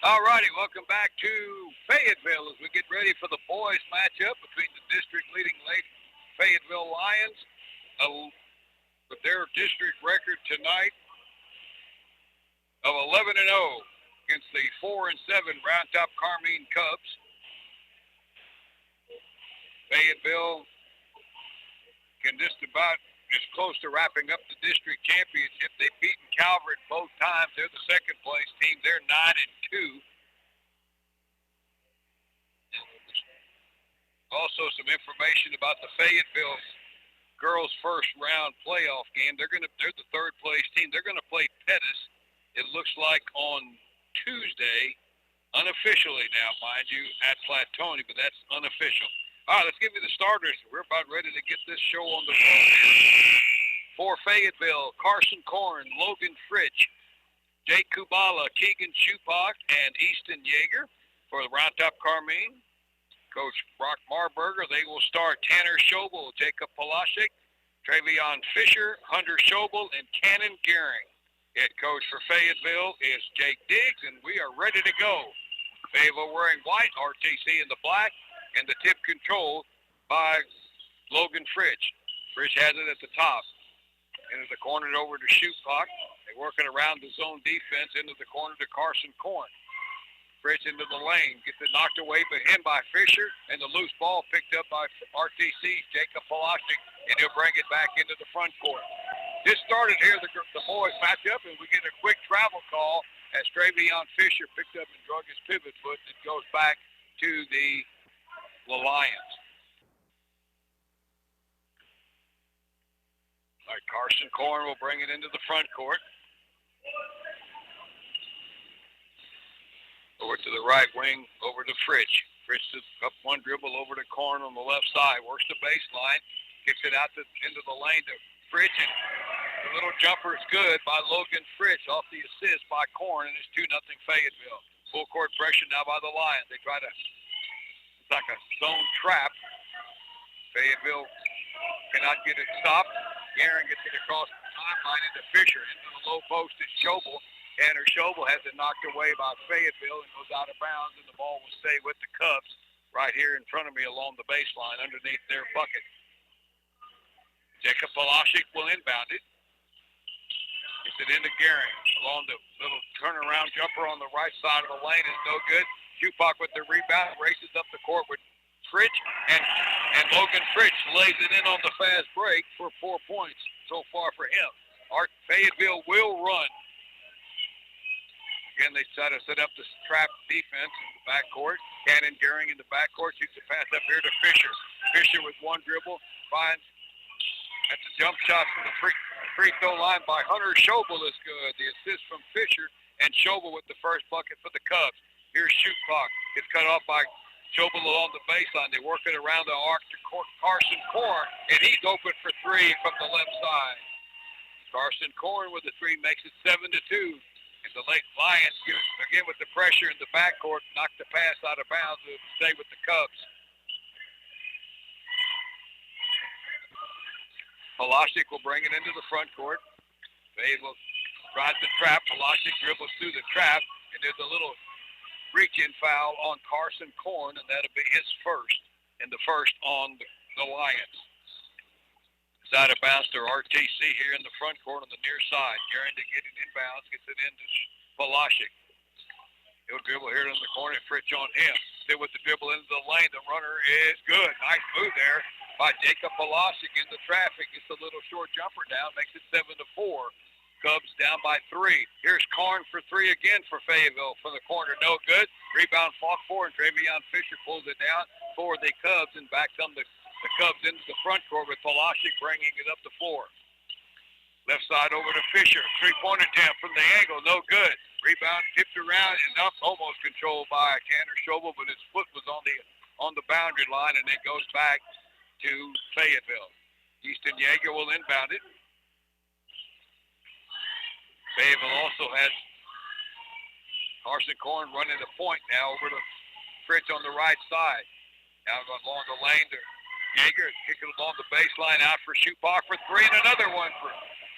All righty, welcome back to Fayetteville as we get ready for the boys matchup between the district-leading Fayetteville Lions with their district record tonight of 11-0 against the 4-7 Round Top Carmine Cubs. Fayetteville can just about is close to wrapping up the district championship. They've beaten Calvert both times. They're the second place team. They're 9-2. Also some information about the Fayetteville girls' first round playoff game. They're the third place team. They're gonna play Pettis. It looks like on Tuesday, unofficially now, mind you, at Platoni, but that's unofficial. All right, let's give you the starters. We're about ready to get this show on the road. For Fayetteville, Carson Korn, Logan Fritch, Jake Kubala, Keegan Schupak, and Easton Yeager. For the Round Top Carmine, Coach Brock Marburger. They will start Tanner Schobel, Jacob Polashik, Travion Fisher, Hunter Schobel, and Cannon Gehring. Head coach for Fayetteville is Jake Diggs, and we are ready to go. Fayetteville wearing white, RTC in the black, and the tip control by Logan Fritch. Fritch has it at the top. Into the corner over to Schupak. They're working around the zone defense into the corner to Carson Korn. Fritch into the lane. Gets it knocked away by him by Fisher, and the loose ball picked up by RTC's Jacob Polashik, and he'll bring it back into the front court. This started here, the boys match up, and we get a quick travel call as Travion Fisher picked up and drug his pivot foot and goes back to the Lions. All right, Carson Korn will bring it into the front court. Over to the right wing, over to Fritch. Fritch just up one dribble over to Korn on the left side. Works the baseline, kicks it out into the lane to Fritch, and the little jumper is good by Logan Fritch off the assist by Korn, and it's 2-0 Fayetteville. Full court pressure now by the Lions. They try to, it's like a zone trap. Fayetteville cannot get it stopped. Gehring gets it across the timeline into Fisher. Into the low post is Schobel. Tanner Schobel has it knocked away by Fayetteville and goes out of bounds, and the ball will stay with the Cubs right here in front of me along the baseline underneath their bucket. Jacob Polashik will inbound it. Gets it into Gehring. Along the little turnaround jumper on the right side of the lane is no good. Schupak with the rebound, races up the court with Fritch, and Logan Fritch lays it in on the fast break for 4 points so far for him. Fayetteville will run. Again, they try to set up this trap defense in the backcourt. Cannon Gehring in the backcourt shoots a pass up here to Fisher. Fisher with one dribble finds at the jump shot from the free throw line by Hunter Schobel is good. The assist from Fisher, and Schobel with the first bucket for the Cubs. Here's Schupak. It's cut off by Schobel along the baseline. They work it around the arc to Carson Korn, and he's open for three from the left side. Carson Korn with the three makes it 7-2. And the Lions, again with the pressure in the backcourt, knock the pass out of bounds to stay with the Cubs. Polashik will bring it into the front court. Fayetteville tries the trap. Polashik dribbles through the trap, and there's a little reach-in foul on Carson Korn, and that'll be his first, and the first on the Lions. It's out of bounds to RTC here in the front court on the near side. Gehring to get it inbounds, gets it into Polashik. He'll dribble here in the corner, Fritch on him. Still with the dribble into the lane. The runner is good. Nice move there by Jacob Polashik in the traffic. Gets a little short jumper down, makes it 7-4. Cubs down by 3. Here's Korn for 3 again for Fayetteville from the corner. No good. Rebound fought for, and Travion Fisher pulls it down for the Cubs, and back come the Cubs into the front court with Polashik bringing it up the floor. Left side over to Fisher. Three-point attempt from the angle. No good. Rebound tipped around and up, almost controlled by Tanner Schobel, but his foot was on the boundary line, and it goes back to Fayetteville. Easton Yeager will inbound it. Fayetteville also has Carson Korn running the point now over to Fritch on the right side. Now along the lane to Yeager, kicking along the baseline out for Schupak for 3, and another one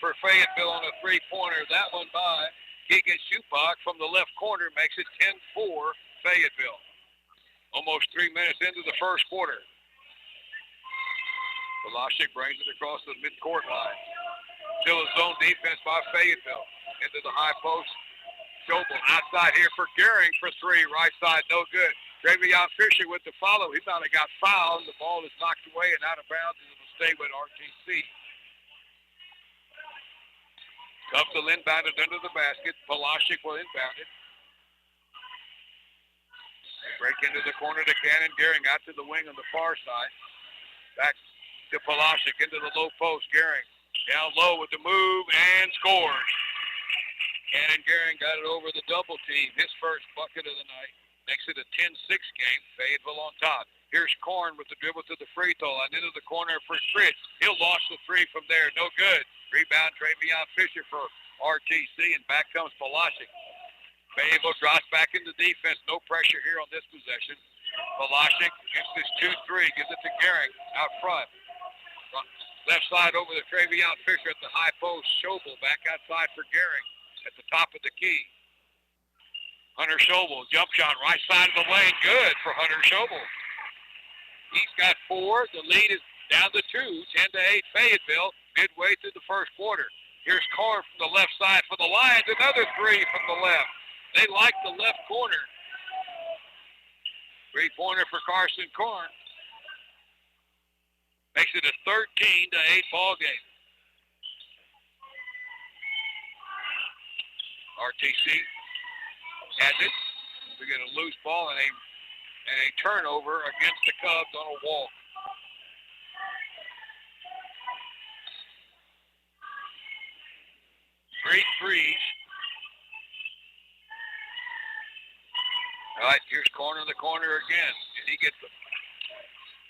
for Fayetteville on a three-pointer. That one by Keegan Shupak from the left corner makes it 10-4 Fayetteville. Almost 3 minutes into the first quarter. Velashik brings it across the midcourt line. Still a zone defense by Fayetteville. Into the high post. Schobel outside here for Gehring for three. Right side, no good. Travion Fisher with the follow. He thought he got fouled. The ball is knocked away and out of bounds. It will stay with RTC. Cubs will inbound it under the basket. Velashik will inbound it. Break into the corner to Cannon. Gehring out to the wing on the far side. Back to Velashik into the low post. Gehring down low with the move and scores. Cannon Gehring got it over the double team. His first bucket of the night. Makes it a 10-6 game. Fayetteville on top. Here's Korn with the dribble to the free throw line. Into the corner for Fritz. He'll launch the three from there. No good. Rebound Travion Fisher for RTC, and back comes Velashik. Fayetteville drops back into defense. No pressure here on this possession. Velashik gets this 2-3. Gives it to Gehring out front. Left side over to Travion Fisher at the high post. Schobel back outside for Gehring at the top of the key. Hunter Schobel, jump shot, right side of the lane. Good for Hunter Schobel. He's got four. The lead is down to 2, 10-8 Fayetteville, midway through the first quarter. Here's Korn from the left side for the Lions. Another three from the left. They like the left corner. Three-pointer for Carson Korn. Makes it a 13-8 ball game. RTC has it. We get a loose ball and a turnover against the Cubs on a walk. Great threes. All right, here's Korn in the corner again. And he gets the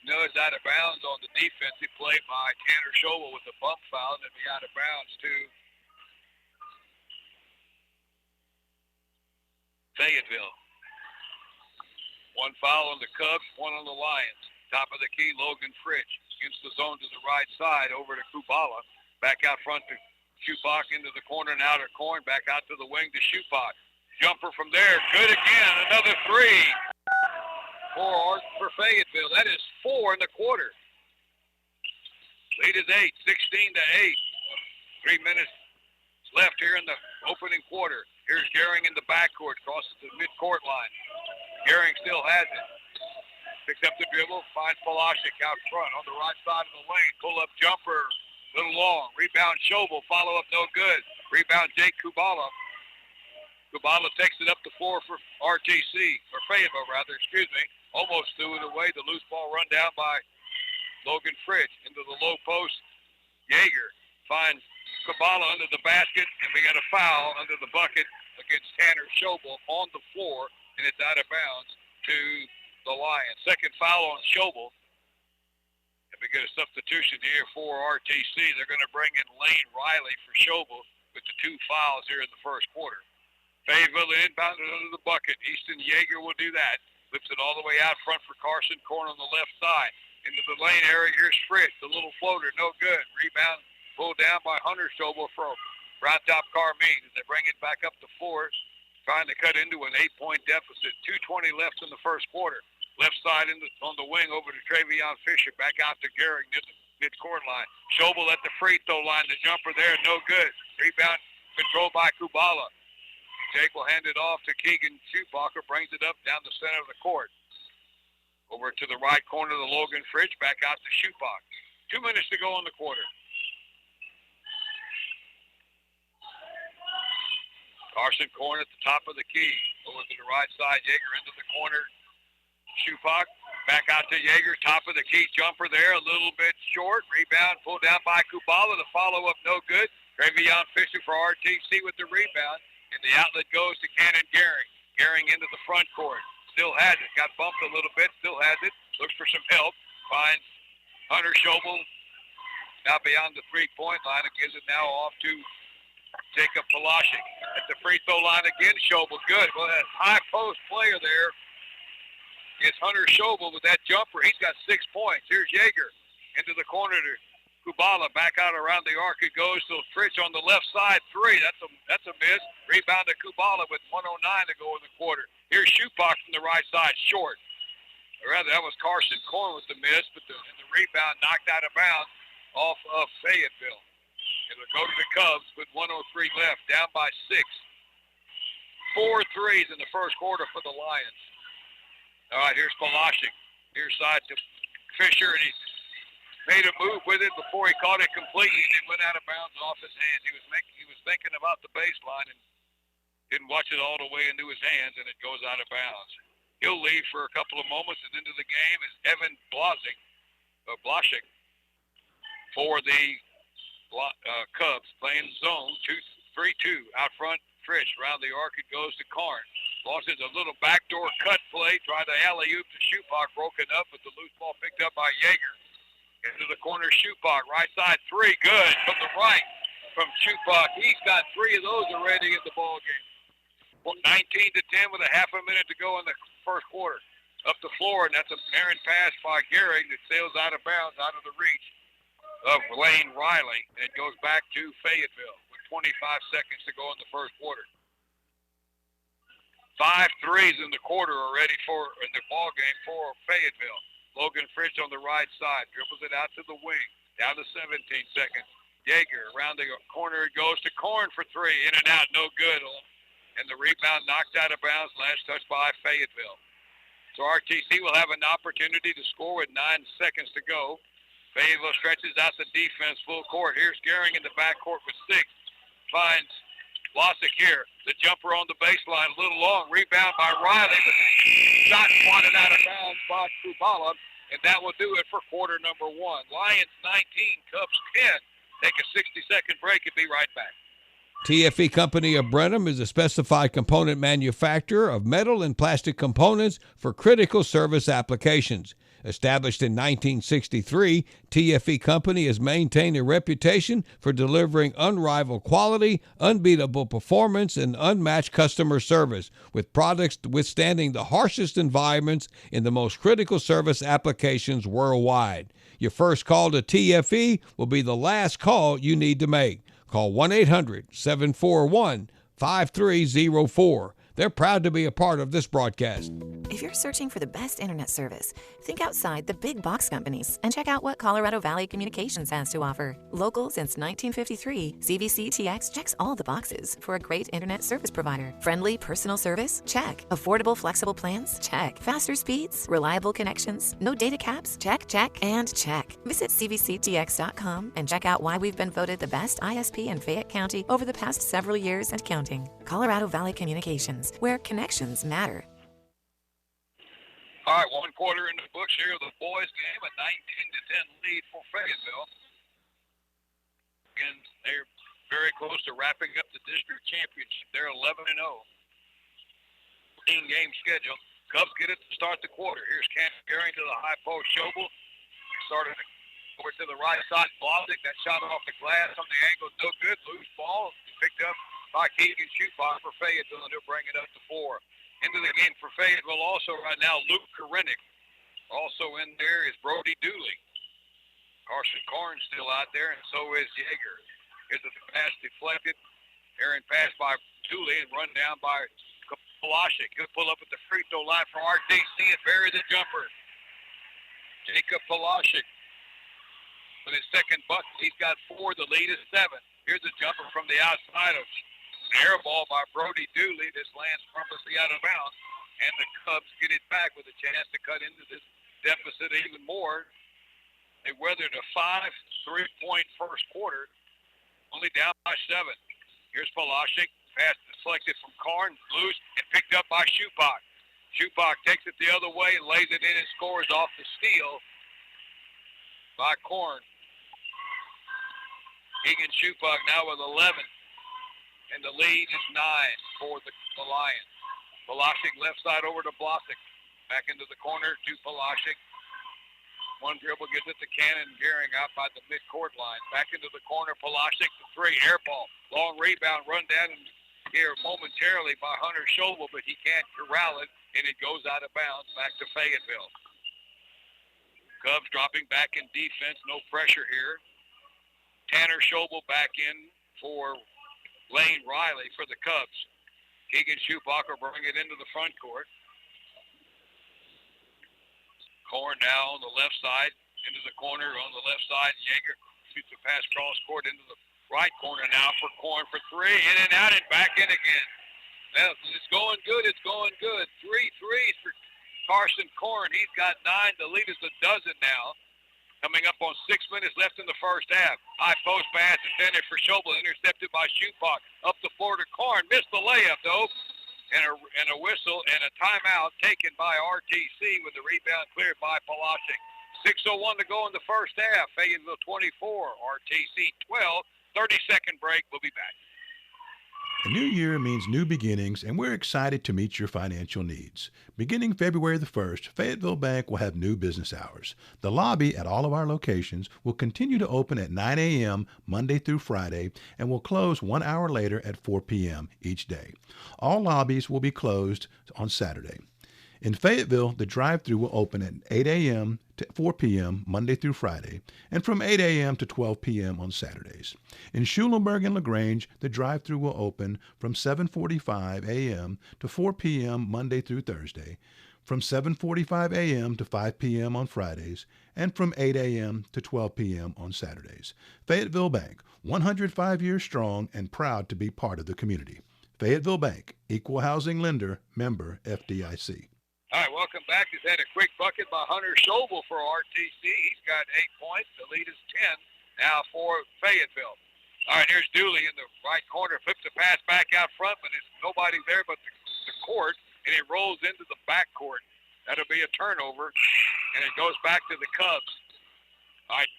nudge out of bounds on the defensive play by Tanner Schobel with the bump foul, and it'll be out of bounds to Fayetteville. One foul on the Cubs, one on the Lions. Top of the key, Logan Fritch. Against the zone to the right side, over to Kubala. Back out front to Shupak into the corner and out of Korn. Back out to the wing to Shupak. Jumper from there. Good again. Another three for Fayetteville. That is 4 in the quarter. Lead is 8, 16-8. 3 minutes left here in the opening quarter. Here's Gehring in the backcourt, crosses the midcourt line. Gehring still has it. Picks up the dribble, finds Velashik out front on the right side of the lane. Pull-up jumper, little long. Rebound Schobel, follow-up no good. Rebound Jake Kubala. Kubala takes it up the floor for RTC, or Fayetteville rather, excuse me. Almost threw it away. The loose ball run down by Logan Fritz into the low post. Yeager finds Kubala under the basket, and we got a foul under the bucket against Tanner Schobel on the floor, and it's out of bounds to the Lions. Second foul on Schobel. And we get a substitution here for RTC. They're going to bring in Lane Riley for Schobel with the 2 fouls here in the first quarter. Fayetteville inbounded under the bucket. Easton Yeager will do that. Flips it all the way out front for Carson Korn on the left side. Into the lane area, here's Fritz. The little floater, no good. Rebound pulled down by Hunter Schobel for right top Carmine. As they bring it back up to 4, trying to cut into an 8-point deficit. 2:20 left in the first quarter. Left side on the wing over to Travion Fisher. Back out to Gehring near the midcourt line. Schobel at the free throw line. The jumper there, no good. Rebound controlled by Kubala. Jake will hand it off to Keegan Schubacher. Brings it up down the center of the court. Over to the right corner of the Logan Fridge. Back out to Schubacher. 2 minutes to go in the quarter. Carson Korn at the top of the key. Over to the right side. Yeager into the corner. Schupak back out to Yeager. Top of the key jumper there. A little bit short. Rebound pulled down by Kubala. The follow-up no good. Travion Fisher for RTC with the rebound. And the outlet goes to Cannon Gehring. Gehring into the front court. Still has it. Got bumped a little bit. Still has it. Looks for some help. Finds Hunter Schobel now beyond the three-point line. It gives it now off to Jacob Velashik. At the free throw line again, Schobel. Good. Well, that high post player there is Hunter Schobel with that jumper. He's got 6 points. Here's Yeager into the corner to Kubala back out around the arc. It goes to Fritz on the left side. 3. That's a miss. Rebound to Kubala with 1:09 to go in the quarter. Here's Shupak from the right side, short. Or rather, that was Carson Korn with the miss, but the rebound knocked out of bounds off of Fayetteville. It'll go to the Cubs with 1:03 left, down by 6. 4 threes in the first quarter for the Lions. All right, here's Polashik. Near side to Fisher, and he made a move with it before he caught it completely, and it went out of bounds off his hands. He was thinking about the baseline and didn't watch it all the way into his hands, and it goes out of bounds. He'll leave for a couple of moments, and into the game is Evan Blashik for the Cubs, playing zone 3-2 out front. Frisch around the arc. It goes to Karn. Losses a little backdoor cut play. Tried the alley-oop to Shupak, broken up, but the loose ball picked up by Yeager. Into the corner, Shupak, right side 3, good from the right from Shupak. He's got 3 of those already in the ball game. 19-10 with a half a minute to go in the first quarter. Up the floor, and that's an errant pass by Gehring that sails out of bounds, out of the reach of Wayne Riley, and it goes back to Fayetteville with 25 seconds to go in the first quarter. 5 threes in the quarter already in the ball game for Fayetteville. Logan Fritz on the right side, dribbles it out to the wing, down to 17 seconds. Yeager around the corner, it goes to Korn for 3, in and out, no good. And the rebound knocked out of bounds, last touch by Fayetteville. So RTC will have an opportunity to score with 9 seconds to go. Fayetteville stretches out the defense full court. Here's Gehring in the backcourt with 6. Finds Blasick here. The jumper on the baseline, a little long. Rebound by Riley, but shot swatted out of bounds by Kubala. And that will do it for quarter number 1. Lions 19, Cubs 10. Take a 60-second break and be right back. TFE Company of Brenham is a specified component manufacturer of metal and plastic components for critical service applications. Established in 1963, TFE Company has maintained a reputation for delivering unrivaled quality, unbeatable performance, and unmatched customer service, with products withstanding the harshest environments in the most critical service applications worldwide. Your first call to TFE will be the last call you need to make. Call 1-800-741-5304. They're proud to be a part of this broadcast. If you're searching for the best internet service, think outside the big box companies and check out what Colorado Valley Communications has to offer. Local since 1953, CVC-TX checks all the boxes for a great internet service provider. Friendly personal service? Check. Affordable flexible plans? Check. Faster speeds? Reliable connections? No data caps? Check, check, and check. Visit CVCTX.com and check out why we've been voted the best ISP in Fayette County over the past several years and counting. Colorado Valley Communications, where connections matter. All right, 1 quarter in the books here. The boys game, a 19-10 lead for Fayetteville. And they're very close to wrapping up the district championship. They're 11-0. 14-game schedule. Cubs get it to start the quarter. Here's Cam Gehring to the high post. Schobel started over to the right side. Blasick, that shot off the glass on the angle. No good. Loose ball. Picked up by Keegan Shupak for Fayetteville, and he'll bring it up to 4. Into the game for Fayetteville also right now, Luke Korenick. Also in there is Brody Dooley. Carson Korn still out there, and so is Yeager. Here's the pass deflected. Errant pass by Dooley and run down by Polashik. He'll pull up at the free throw line for RTC and bury the jumper. Jacob Polashik with his second bucket. He's got 4. The lead is 7. Here's a jumper from the outside of air ball by Brody Dooley. This lands purposely out of bounds, and the Cubs get it back with a chance to cut into this deficit even more. They weathered a 5 3-point first quarter, only down by 7. Here's Polashik, pass deflected from Karn, loose, and picked up by Shupak. Shupak takes it the other way and lays it in and scores off the steal by Korn. Keegan Shupak now with 11. And the lead is 9 for the Lions. Polashik left side over to Blasick. Back into the corner to Polashik. One dribble gets it to Cannon. Gehring out by the midcourt line. Back into the corner. Polashik the 3. Air ball. Long rebound. Run down here momentarily by Hunter Schobel, but he can't corral it, and it goes out of bounds back to Fayetteville. Cubs dropping back in defense. No pressure here. Tanner Schobel back in for Lane Riley for the Cubs. Keegan Schubacher bring it into the front court. Korn now on the left side, into the corner on the left side. Yeager shoots a pass cross court into the right corner now for Korn for three. In and out and back in again. Well, it's going good. It's going good. 3 threes for Carson Korn. He's got 9. The lead is a dozen now. Coming up on 6 minutes left in the first half. High post pass intended for Schobel, intercepted by Schubach. Up the floor to Korn. Missed the layup, though. And a whistle and a timeout taken by RTC with the rebound cleared by Palashik. 6:01 to go in the first half. Fayetteville 24, RTC 12. 30-second break. We'll be back. A new year means new beginnings, and we're excited to meet your financial needs. Beginning February the 1st, Fayetteville Bank will have new business hours. The lobby at all of our locations will continue to open at 9 a.m. Monday through Friday and will close 1 hour later at 4 p.m. each day. All lobbies will be closed on Saturday. In Fayetteville, the drive-thru will open at 8 a.m. to 4 p.m. Monday through Friday, and from 8 a.m. to 12 p.m. on Saturdays. In Schulenburg and LaGrange, the drive-thru will open from 7:45 a.m. to 4 p.m. Monday through Thursday, from 7:45 a.m. to 5 p.m. on Fridays, and from 8 a.m. to 12 p.m. on Saturdays. Fayetteville Bank, 105 years strong and proud to be part of the community. Fayetteville Bank, Equal Housing Lender, member FDIC. All right, welcome back. He's had a quick bucket by Hunter Schobel for RTC. He's got 8 points. The lead is 10 now for Fayetteville. All right, here's Dooley in the right corner. Flips the pass back out front, but there's nobody there but the court, and it rolls into the back court. That'll be a turnover, and it goes back to the Cubs. All right,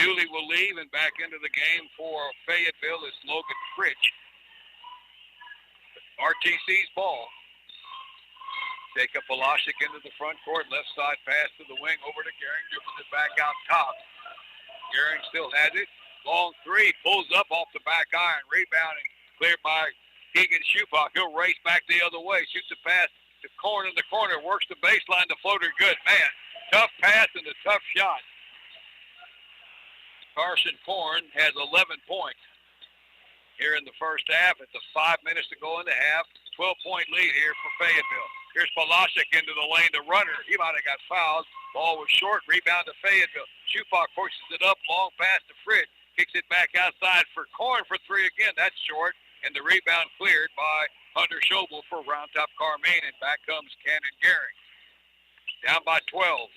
Dooley will leave, and back into the game for Fayetteville is Logan Fritch. RTC's ball. Jacob Palashik into the front court. Left side pass to the wing over to Gehring. Dribbles it back out top. Gehring still has it. Long three. Pulls up off the back iron. Rebounding. Cleared by Keegan Schubach. He'll race back the other way. Shoots a pass to Korn in the corner. Works the baseline. The floater good. Man, tough pass and a tough shot. Carson Korn has 11 points here in the first half. It's 5 minutes to go in the half. 12-point lead here for Fayetteville. Here's Palashik into the lane, the runner. He might have got fouled. Ball was short. Rebound to Fayetteville. Schubach pushes it up. Long pass to Fritz. Kicks it back outside for Korn for three again. That's short. And the rebound cleared by Hunter Schobel for Round Top Carmaine. And back comes Cannon Gehring. Down by 12.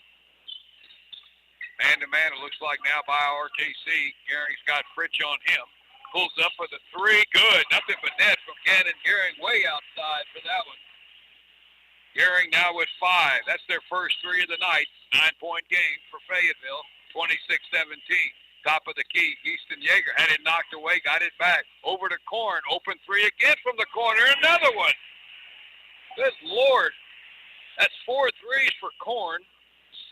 Man-to-man, it looks like now by RTC. Gehring's got Fritz on him. Pulls up for the three. Good. Nothing but net from Cannon Gehring way outside for that one. Gehring now with 5. That's their first three of the night. 9-point game for Fayetteville, 26-17. Top of the key, Easton Yeager had it knocked away, got it back. Over to Korn, open three again from the corner. Another one. Good Lord. That's 4 threes for Korn.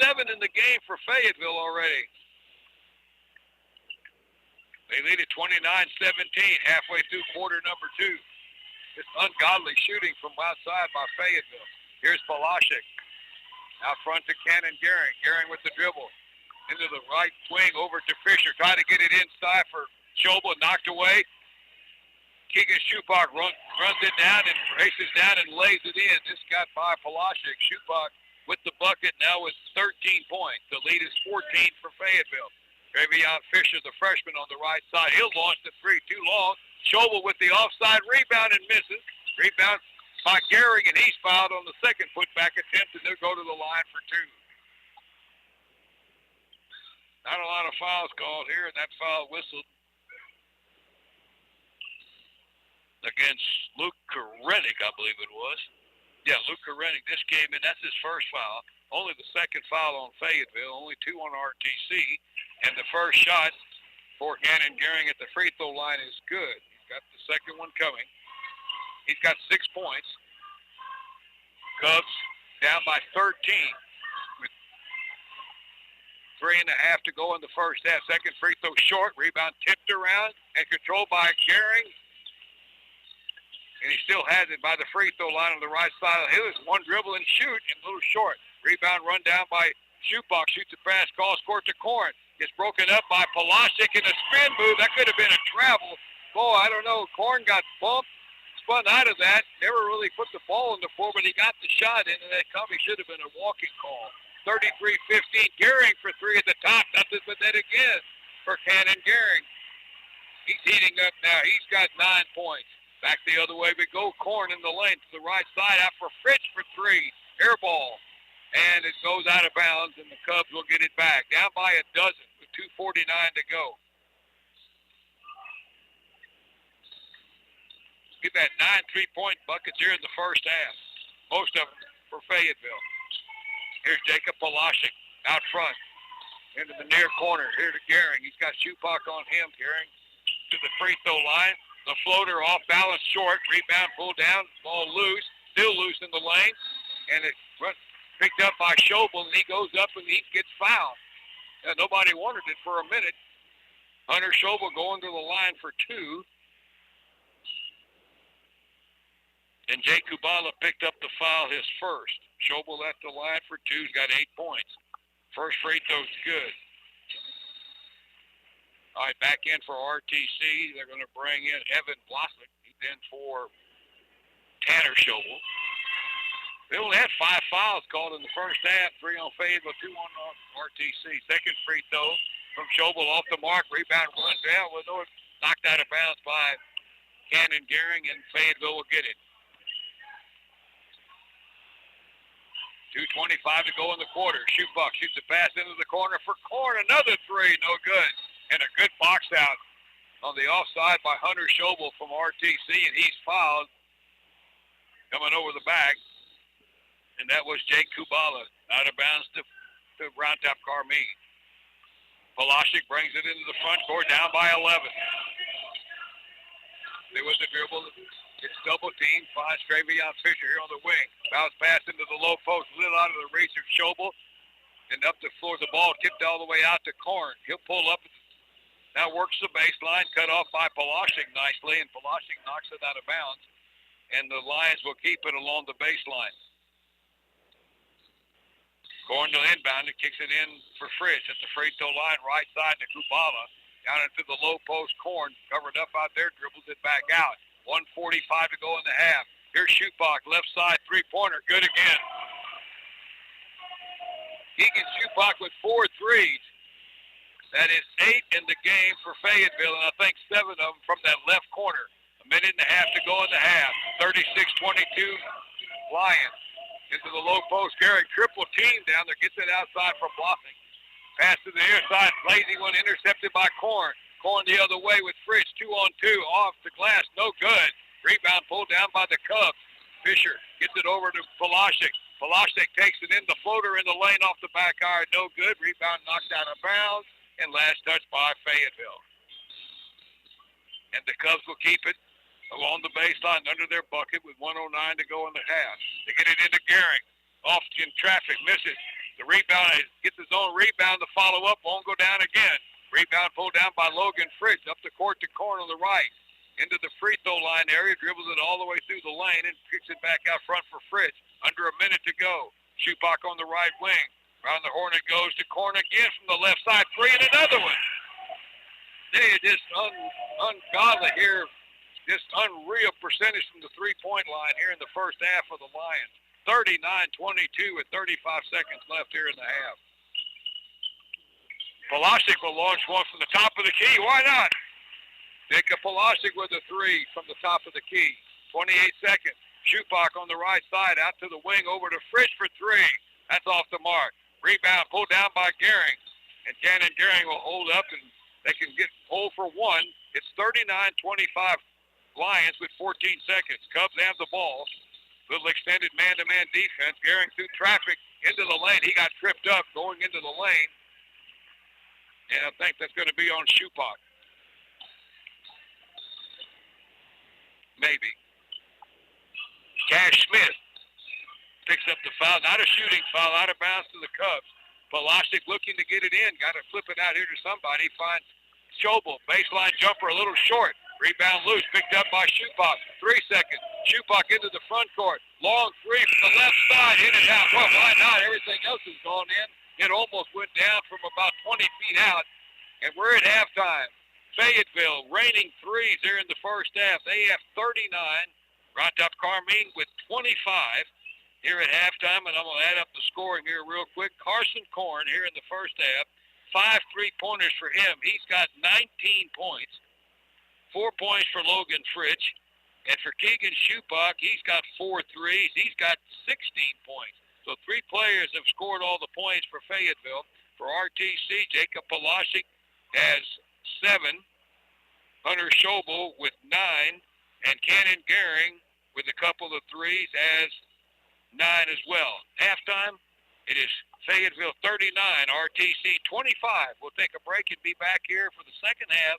7 in the game for Fayetteville already. They lead at 29-17, halfway through quarter number 2. It's ungodly shooting from outside by Fayetteville. Here's Palashik. Out front to Cannon Gehring. Gehring with the dribble. Into the right wing over to Fisher. Trying to get it inside for Schobel. Knocked away. Keegan Schubach runs it down and races down and lays it in. This got by Palashik. Schubach with the bucket now with 13 points. The lead is 14 for Fayetteville. Travion Fisher, the freshman, on the right side. He'll launch the three too long. Schobel with the offside rebound and misses. Rebound by Gehring, and he's fouled on the second putback attempt, and they'll go to the line for 2. Not a lot of fouls called here, and that foul whistled against Luke Korenik, I believe it was. Yeah, Luke Korenik. This came in. That's his first foul. Only the second foul on Fayetteville. Only 2 on RTC. And the first shot for Cannon Gehring at the free throw line is good. He's got the second one coming. He's got 6 points. Cubs down by 13 with 3.5 to go in the first half. Second free throw short. Rebound tipped around and controlled by Gehring. And he still has it by the free throw line on the right side. It was one dribble and shoot and a little short. Rebound run down by Schubach. Shoots a pass, cross court to Korn. It's broken up by Polashik in a spin move. That could have been a travel. Boy, I don't know. Korn got bumped, spun out of that. Never really put the ball in the floor, but he got the shot in, and that probably should have been a walking call. 33-15. Gehring for three at the top. Nothing but that again for Cannon Gehring. He's heating up now. He's got 9 points. Back the other way we go. Korn in the lane to the right side. Out for Fritz for three. Air ball. And it goes out of bounds, and the Cubs will get it back. Down by a dozen with 2:49 to go. Get that 9 3-point buckets here in the first half. Most of them for Fayetteville. Here's Jacob Polashik out front. Into the near corner. Here to Gehring. He's got Shupak on him. Gehring to the free throw line. The floater off balance short. Rebound pulled down. Ball loose. Still loose in the lane. And it's picked up by Schobel. And he goes up and he gets fouled. Nobody wanted it for a minute. Hunter Schobel going to the line for two. And Jay Kubala picked up the foul, his first. Schobel at the line for two. He's got 8 points. First free throw's good. All right, back in for RTC. They're going to bring in Evan Bloswick. He's in for Tanner Schobel. They only had 5 fouls called in the first half. 3 on Fayetteville, 2 on RTC. Second free throw from Schobel off the mark. Rebound runs down. Well, no, it's knocked out of bounds by Cannon Gehring, and Fayetteville will get it. 2:25 to go in the quarter. Shupak shoots a pass into the corner for Korn. Another three, no good. And a good box out on the offside by Hunter Schobel from RTC, and he's fouled coming over the back. And that was Jake Kubala out of bounds to Round Top Carmine. Polashik brings it into the front court, down by 11. There was a dribble. It's double team. Finds Travion Fisher here on the wing. Bounce pass into the low post. A little out of the reach of Schobel. And up the floor. The ball tipped all the way out to Korn. He'll pull up. Now works the baseline. Cut off by Polashik nicely. And Polashik knocks it out of bounds. And the Lions will keep it along the baseline. Korn to inbound. It kicks it in for Fritz at the free throw line. Right side to Kubala. Down into the low post. Korn covered up out there. Dribbles it back out. 1:45 to go in the half. Here's Shupak, left side, three-pointer, good again. Keegan Shupak with 4 threes. That is 8 in the game for Fayetteville, and I think 7 of them from that left corner. A minute and a half to go in the half. 36-22 Lions. Into the low post. Gehring triple team down there, gets it outside for blocking. Pass to the near side, lazy one intercepted by Korn. Korn the other way with Fritz, 2-on-2, off the glass, no good. Rebound pulled down by the Cubs. Fisher gets it over to Polashik. Polashik takes it in, the floater in the lane off the back iron, no good. Rebound knocked out of bounds, and last touch by Fayetteville. And the Cubs will keep it along the baseline under their bucket with 1:09 to go in the half. They get it into Gehring. Off in traffic, misses. The rebound, gets his own rebound. The follow-up won't go down again. Rebound pulled down by Logan Fritz. Up the court to Korn on the right. Into the free throw line area. Dribbles it all the way through the lane and kicks it back out front for Fritz. Under a minute to go. Shupak on the right wing. Around the horn it goes to Korn again from the left side. 3 and another one. They are just ungodly here. Just unreal percentage from the three-point line here in the first half of the Lions. 39-22 with 35 seconds left here in the half. Polashik will launch one from the top of the key. Why not? Jacob Polashik with a 3 from the top of the key. 28 seconds. Shupak on the right side, out to the wing, over to Fritz for 3. That's off the mark. Rebound pulled down by Gehring. And Cannon Gehring will hold up, and they can get hold for 1. It's 39-25 Lions with 14 seconds. Cubs have the ball. Little extended man-to-man defense. Gehring through traffic into the lane. He got tripped up going into the lane. And I think that's going to be on Shupak. Maybe. Cash Smith picks up the foul. Not a shooting foul. Out of bounds to the Cubs. Polashik looking to get it in. Got to flip it out here to somebody. Finds Schobel. Baseline jumper a little short. Rebound loose. Picked up by Shupak. 3 seconds. Shupak into the front court. Long 3 from the left side. In and out. Well, why not? Everything else has gone in. It almost went down from about 20 feet out, and we're at halftime. Fayetteville raining threes there in the first half. They have 39. Round Top Carmine with 25 here at halftime, and I'm going to add up the scoring here real quick. Carson Korn here in the first half, 5 3-pointers for him. He's got 19 points, 4 points for Logan Fritsch. And for Keegan Shupak, he's got 4 threes. He's got 16 points. So 3 players have scored all the points for Fayetteville. For RTC, Jacob Palashik has 7. Hunter Schobel with 9. And Cannon Gehring with a couple of threes has 9 as well. Halftime, it is Fayetteville 39, RTC 25. We'll take a break and be back here for the second half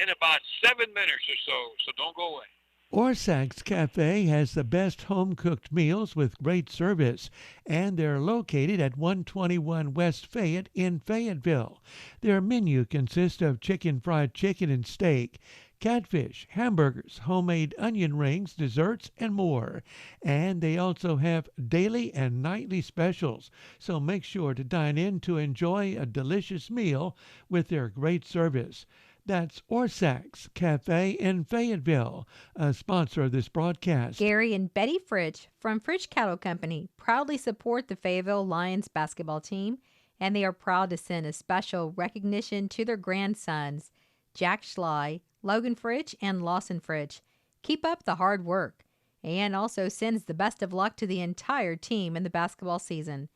in about 7 minutes or so. So don't go away. Orsak's Cafe has the best home-cooked meals with great service, and they're located at 121 West Fayette in Fayetteville. Their menu consists of fried chicken and steak, catfish, hamburgers, homemade onion rings, desserts, and more. And they also have daily and nightly specials, so make sure to dine in to enjoy a delicious meal with their great service. That's Orsak's Cafe in Fayetteville, a sponsor of this broadcast. Gary and Betty Fritsch from Fritsch Cattle Company proudly support the Fayetteville Lions basketball team, and they are proud to send a special recognition to their grandsons, Jack Schley, Logan Fritsch, and Lawson Fritsch. Keep up the hard work, and also sends the best of luck to the entire team in the basketball season.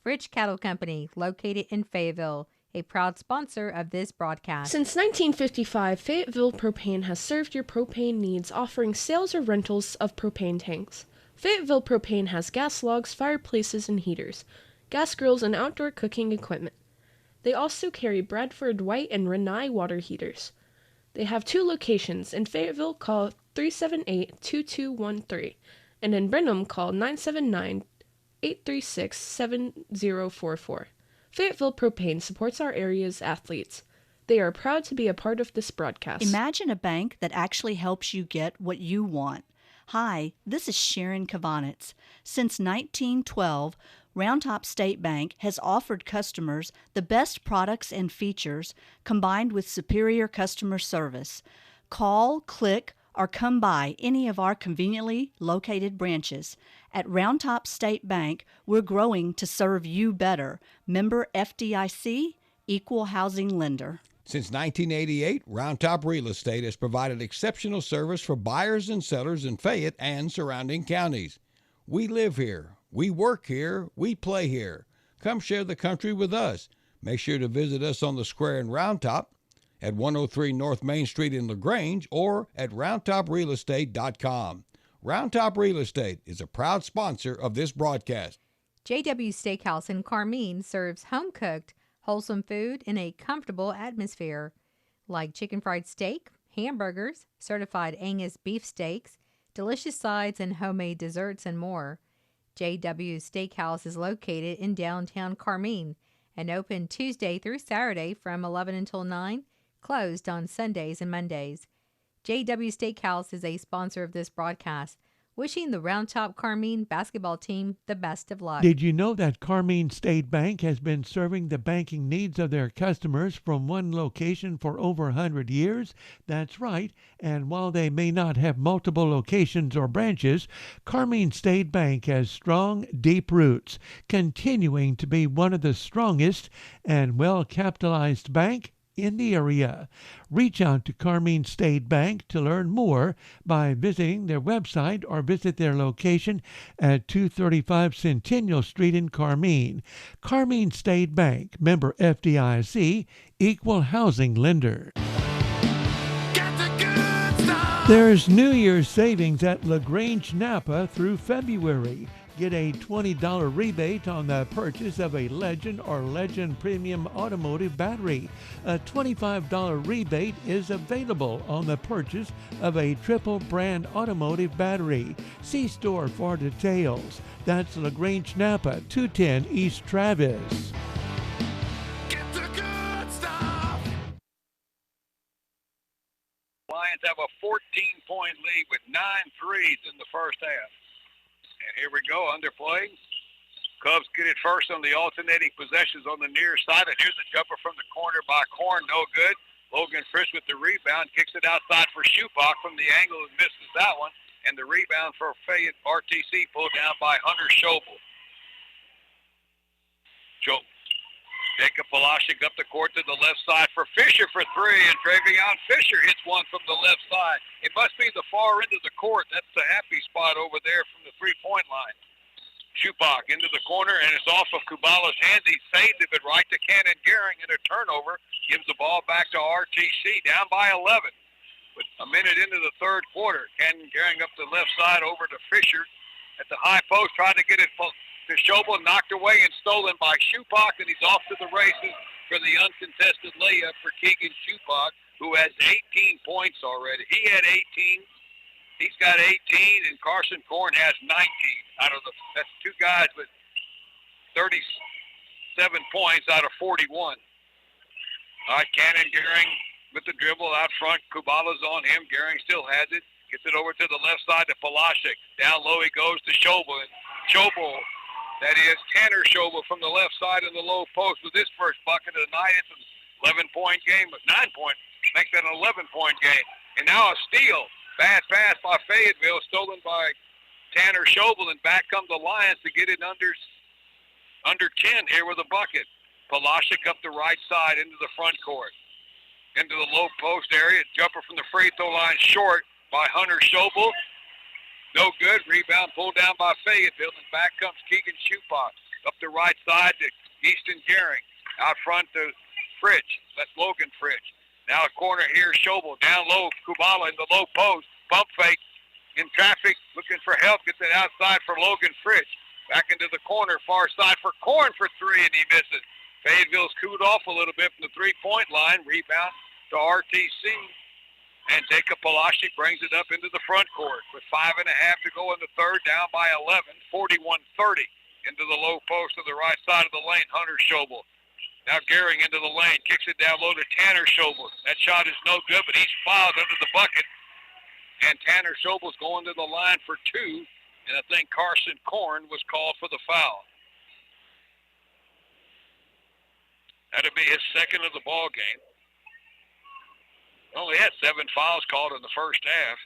Fritsch Cattle Company, located in Fayetteville, a proud sponsor of this broadcast. Since 1955, Fayetteville Propane has served your propane needs, offering sales or rentals of propane tanks. Fayetteville Propane has gas logs, fireplaces, and heaters, gas grills, and outdoor cooking equipment. They also carry Bradford White and Renai water heaters. They have 2 locations. In Fayetteville, call 378-2213, and in Brenham, call 979-836-7044. Fayetteville Propane supports our area's athletes. They are proud to be a part of this broadcast. Imagine a bank that actually helps you get what you want. Hi, this is Sharon Kavanitz. Since 1912, Round Top State Bank has offered customers the best products and features combined with superior customer service. Call, click, or come by any of our conveniently located branches. At Round Top State Bank, we're growing to serve you better. Member FDIC, Equal Housing Lender. Since 1988, Round Top Real Estate has provided exceptional service for buyers and sellers in Fayette and surrounding counties. We live here, we work here, we play here. Come share the country with us. Make sure to visit us on the square in Round Top, at 103 North Main Street in LaGrange, or at roundtoprealestate.com. Round Top Real Estate is a proud sponsor of this broadcast. JW Steakhouse in Carmine serves home-cooked, wholesome food in a comfortable atmosphere, like chicken fried steak, hamburgers, certified Angus beef steaks, delicious sides, and homemade desserts, and more. JW Steakhouse is located in downtown Carmine and open Tuesday through Saturday from 11 until 9, closed on Sundays and Mondays. JW Steakhouse is a sponsor of this broadcast, wishing the Round Top Carmine basketball team the best of luck. Did you know that Carmine State Bank has been serving the banking needs of their customers from one location for over 100 years? That's right, and while they may not have multiple locations or branches, Carmine State Bank has strong, deep roots, continuing to be one of the strongest and well-capitalized bank in the area. Reach out to Carmine State Bank to learn more by visiting their website or visit their location at 235 Centennial Street in Carmine. Carmine State Bank, member FDIC, equal housing lender. There's New Year's savings at LaGrange Napa through February. Get a $20 rebate on the purchase of a Legend or Legend Premium Automotive battery. A $25 rebate is available on the purchase of a triple brand automotive battery. See store for details. That's LaGrange Napa, 210 East Travis. Get the good stuff. Lions have a 14-point lead with 9 threes in the first half. And here we go, underplay. Cubs get it first on the alternating possessions on the near side, and here's a jumper from the corner by Korn, no good. Logan Frisch with the rebound, kicks it outside for Schupach from the angle and misses that one, and the rebound for Fayette RTC pulled down by Hunter Schobel. Jacob Polashek up the court to the left side for Fisher for three, and Travion Fisher hits one from the left side. It must be the far end of the court. That's the happy spot over there from the three-point line. Schupach into the corner, and it's off of Kubala's hands. He saved it, but right to Cannon Gehring, and a turnover gives the ball back to RTC, down by 11. With a minute into the third quarter, Cannon Gehring up the left side over to Fisher at the high post, trying to get it to Schobel, knocked away and stolen by Schupach, and he's off to the races for the uncontested layup for Keegan Schupach, who has 18 points already. He had 18. He's got 18, and Carson Korn has 19. Out of that's two guys with 37 points out of 41. All right, Cannon Gehring with the dribble out front. Kubala's on him. Gehring still has it. Gets it over to the left side to Polashek. Down low he goes to Schobel. And Schobel, that is Tanner Schobel from the left side of the low post with his first bucket of the night. It's an 11-point game, but 9 points. Make that an 11-point game. And now a steal. Bad pass by Fayetteville, stolen by Tanner Schobel, and back come the Lions to get it under 10 here with a bucket. Polashek up the right side into the front court. Into the low post area. Jumper from the free throw line short by Hunter Schobel. No good. Rebound pulled down by Fayetteville, and back comes Keegan Schupach. Up the right side to Easton Gehring. Out front to Fritsch. That's Logan Fritsch. Now a corner here, Schobel. Down low, Kubala in the low post. Pump fake in traffic, looking for help. Gets it outside for Logan Fritsch. Back into the corner, far side for Korn for three, and he misses. Fayetteville's cooled off a little bit from the three-point line. Rebound to RTC. And Jacob Polashek brings it up into the front court with 5.5 to go in the third, down by 11, 41-30. Into the low post to the right side of the lane, Hunter Schobel. Now Gehring into the lane, kicks it down low to Tanner Schobel. That shot is no good, but he's fouled under the bucket. And Tanner Schobel's going to the line for two, and I think Carson Korn was called for the foul. That'll be his second of the ball game. Only had 7 fouls called in the first half.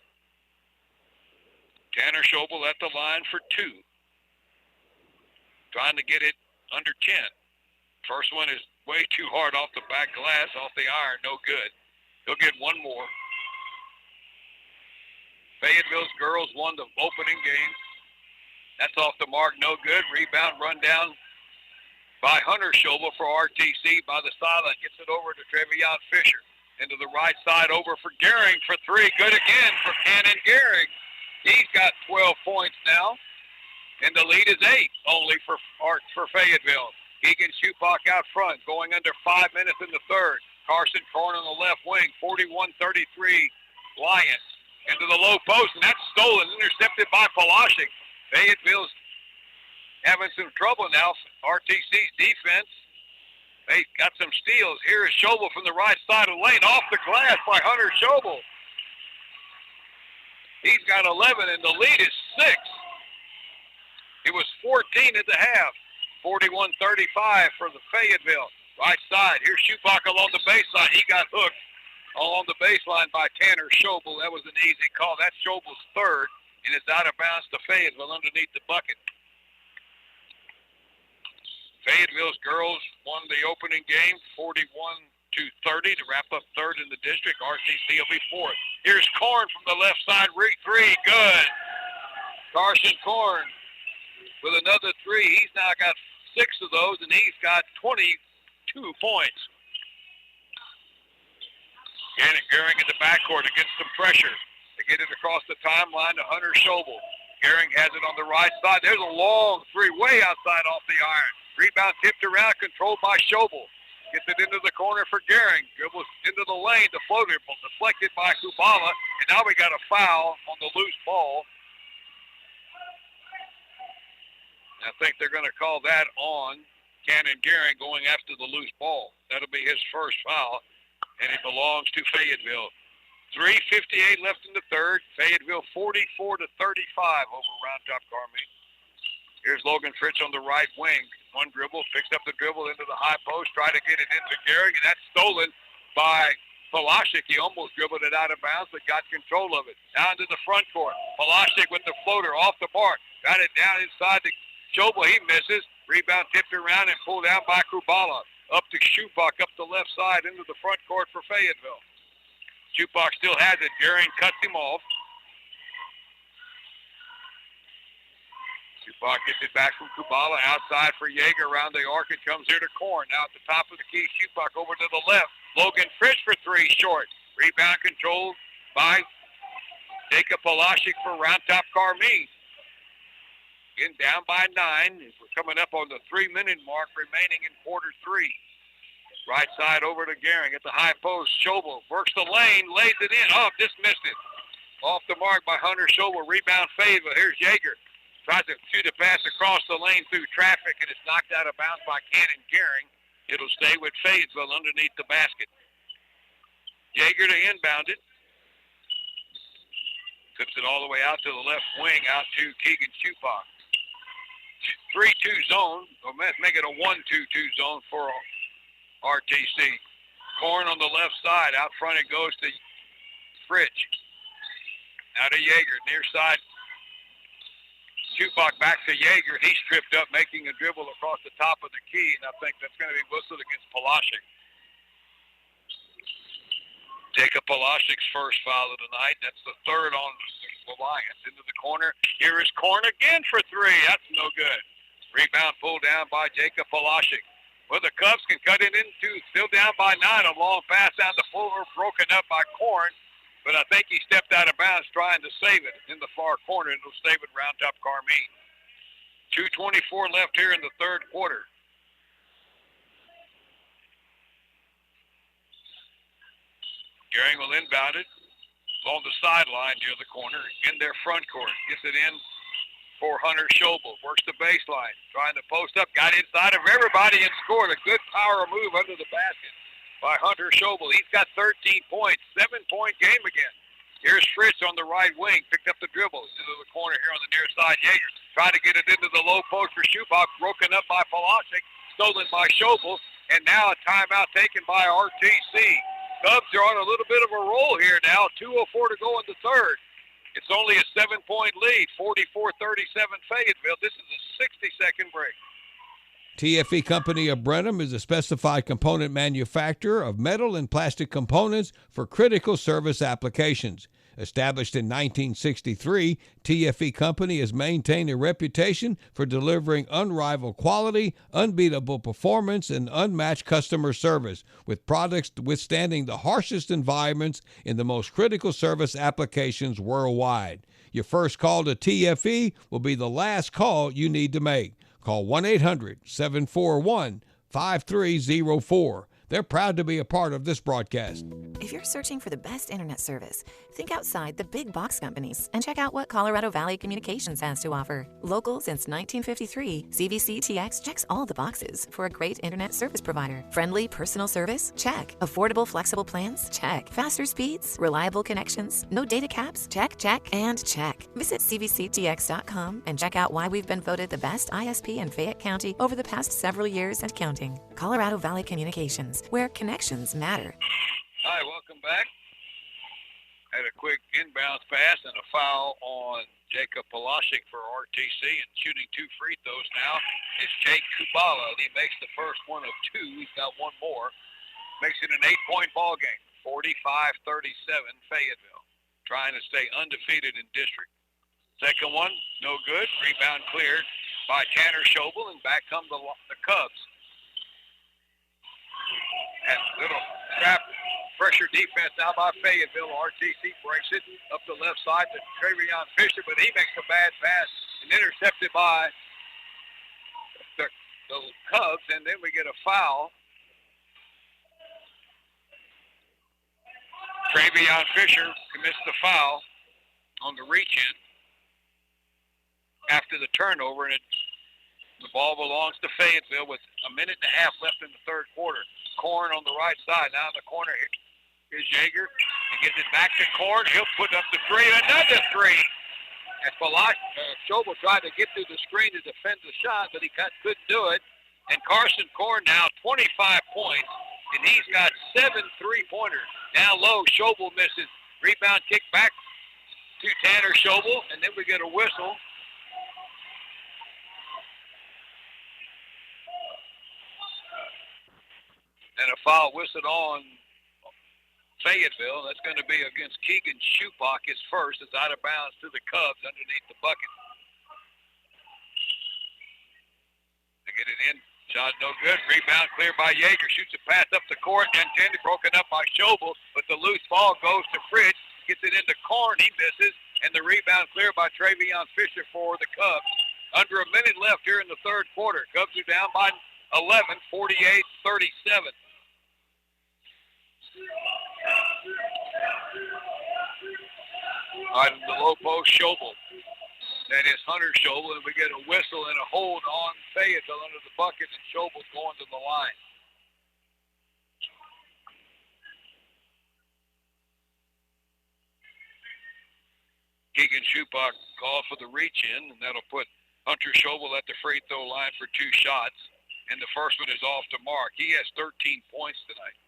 Tanner Schobel at the line for two. Trying to get it under 10. First one is way too hard off the back glass, off the iron, no good. He'll get one more. Fayetteville's girls won the opening game. That's off the mark, no good. Rebound run down by Hunter Schobel for RTC by the sideline. Gets it over to Travion Fisher. Into the right side over for Gehring for three. Good again for Cannon Gehring. He's got 12 points now. And the lead is 8 only for Fayetteville. Keegan Schupach out front, going under 5 minutes in the third. Carson Korn on the left wing, 41-33 Lions. Into the low post, and that's stolen, intercepted by Polashek. Fayetteville's having some trouble now. RTC's defense, they got some steals. Here is Schobel from the right side of the lane, off the glass by Hunter Schobel. He's got 11, and the lead is 6. It was 14 at the half. 41-35 for the Fayetteville. Right side. Here's Schupach along the baseline. He got hooked along the baseline by Tanner Schobel. That was an easy call. That's Schobel's third, and it's out of bounds to Fayetteville underneath the bucket. Fayetteville's girls won the opening game 41-30 to wrap up third in the district. RTC will be fourth. Here's Korn from the left side. Three. Good. Carson Korn with another three. He's now got 6 of those, and he's got 22 points. Cannon Gehring in the backcourt against some pressure to get it across the timeline to Hunter Schobel. Gehring has it on the right side. There's a long three way outside off the iron. Rebound tipped around, controlled by Schobel. Gets it into the corner for Gehring. Dribbles into the lane. The floater deflected by Kubala. And now we got a foul on the loose ball. I think they're going to call that on Cannon Gehring going after the loose ball. That'll be his first foul, and it belongs to Fayetteville. 3:58 left in the third. Fayetteville 44-35 over Round Top Carmine. Here's Logan Fritz on the right wing. One dribble, picks up the dribble into the high post, try to get it into Gehring, and that's stolen by Palashik. He almost dribbled it out of bounds, but got control of it. Down to the front court. Palashik with the floater off the mark. Got it down inside the Schobel. He misses. Rebound tipped around and pulled down by Kubala. Up to Schupak up the left side into the front court for Fayetteville. Schupak still has it. Gehring cuts him off. Schupak gets it back from Kubala outside for Yeager around the arc. It comes here to Korn. Now at the top of the key, Schupak over to the left. Logan Fritz for three, short. Rebound controlled by Jacob Palashik for Round Top Carmine. Getting down by 9. We're coming up on the 3-minute mark remaining in quarter 3. Right side over to Gehring at the high post. Schobel works the lane, lays it in. Oh, just missed it. Off the mark by Hunter Schobel. Rebound Fayetteville. Here's Yeager. Tries to shoot a pass across the lane through traffic, and it's knocked out of bounds by Cannon Gehring. It'll stay with Fayetteville underneath the basket. Yeager to inbound it. Tips it all the way out to the left wing, out to Keegan Schupak. 3-2 zone. Or let's make it a 1-2-2 zone for RTC. Korn on the left side. Out front it goes to Fritz. Now to Yeager. Near side. Schupak back to Yeager. He's tripped up, making a dribble across the top of the key, and I think that's going to be whistled against Palashik. Jacob Palashik's first foul of the night. That's the third on the Lions. Into the corner. Here is Korn again for three. That's no good. Rebound pulled down by Jacob Palashik. Well, the Cubs can cut it into, still down by 9. A long pass down the floor, broken up by Korn. But I think he stepped out of bounds trying to save it in the far corner, and it'll stay with Round Top Carmine. 2:24 left here in the third quarter. Gehring will inbound it along the sideline near the corner in their front court. Gets it in for Hunter Schobel. Works the baseline, trying to post up. Got inside of everybody and scored a good power move under the basket by Hunter Schobel. He's got 13 points, 7-point game again. Here's Fritz on the right wing, picked up the dribble into the corner here on the near side. Yeager tried to get it into the low post for Schupak, broken up by Palashik, stolen by Schobel, and now a timeout taken by RTC. Cubs are on a little bit of a roll here now, 2:04 to go in the third. It's only a 7-point lead, 44-37 Fayetteville. This is a 60-second break. TFE Company of Brenham is a specified component manufacturer of metal and plastic components for critical service applications. Established in 1963, TFE Company has maintained a reputation for delivering unrivaled quality, unbeatable performance, and unmatched customer service, with products withstanding the harshest environments in the most critical service applications worldwide. Your first call to TFE will be the last call you need to make. Call 1-800-741-5304. They're proud to be a part of this broadcast. If you're searching for the best internet service, think outside the big box companies and check out what Colorado Valley Communications has to offer. Local since 1953, CVC-TX checks all the boxes for a great internet service provider. Friendly personal service? Check. Affordable flexible plans? Check. Faster speeds? Reliable connections? No data caps? Check, check, and check. Visit CVCTX.com and check out why we've been voted the best ISP in Fayette County over the past several years and counting. Colorado Valley Communications, where connections matter. Hi, welcome back. Had a quick inbounds pass and a foul on Jacob Palashik for RTC, and shooting 2 free throws now is Jake Kubala. He makes the first one of 2. He's got one more. Makes it an 8-point ball game. 45-37 Fayetteville. Trying to stay undefeated in district. Second one, no good. Rebound cleared by Tanner Schobel, and back come the Cubs. And little trap pressure defense now by Fayetteville. RTC breaks it up the left side to Travion Fisher, but he makes a bad pass and intercepted by the Cubs, and then we get a foul. Travion Fisher commits the foul on the reach-in after the turnover, and the ball belongs to Fayetteville with a minute and a half left in the third quarter. Korn on the right side. Now in the corner, here's Yeager. He gets it back to Korn. He'll put up the three. Another three. And Schobel tried to get through the screen to defend the shot, but he couldn't do it. And Carson Korn now 25 points, and he's got 7 3-pointers. Now low, Schobel misses. Rebound kick back to Tanner Schobel, and then we get a whistle. And a foul whistled on Fayetteville. That's going to be against Keegan Schupak, his first. It's out of bounds to the Cubs underneath the bucket. They get it in. Shot no good. Rebound cleared by Yeager. Shoots a pass up the court. Intended, broken up by Schobel, but the loose ball goes to Fritz. Gets it into Korn. He misses. And the rebound cleared by Travion Fisher for the Cubs. Under a minute left here in the third quarter. Cubs are down by 11, 48-37. All right, the low post, Schobel. That is Hunter Schobel, and we get a whistle and a hold on Fayetteville under the bucket, and Schobel's going to the line. Keegan Schupak called for the reach-in, and that'll put Hunter Schobel at the free throw line for 2 shots, and the first one is off to mark. He has 13 points tonight.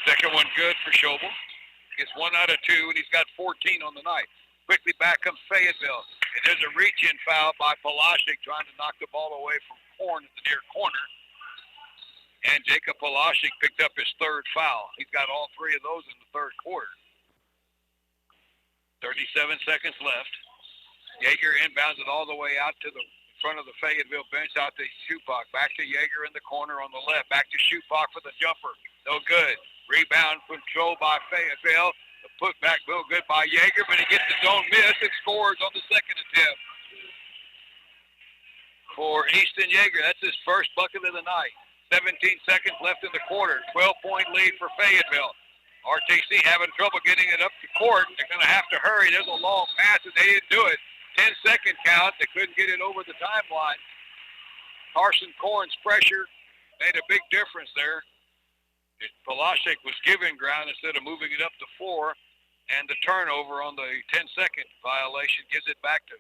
Second one good for Schobel. Gets 1 out of 2, and he's got 14 on the night. Quickly back comes Fayetteville, and there's a reach-in foul by Polashik trying to knock the ball away from Korn at the near corner. And Jacob Polashik picked up his 3rd foul. He's got all 3 of those in the third quarter. 37 seconds left. Yeager inbounds it all the way out to the front of the Fayetteville bench, out to Schupak. Back to Yeager in the corner on the left. Back to Schupak for the jumper. No good. Rebound controlled by Fayetteville. The putback no good by Yeager, but he gets his own miss and scores on the second attempt. For Easton Yeager, that's his first bucket of the night. 17 seconds left in the quarter. 12-point lead for Fayetteville. RTC having trouble getting it up the court. They're going to have to hurry. There's a long pass, and they didn't do it. 10-second count. They couldn't get it over the timeline. Carson Korn's pressure made a big difference there. Polashik was giving ground instead of moving it up to 4, and the turnover on the 10-second violation gives it back to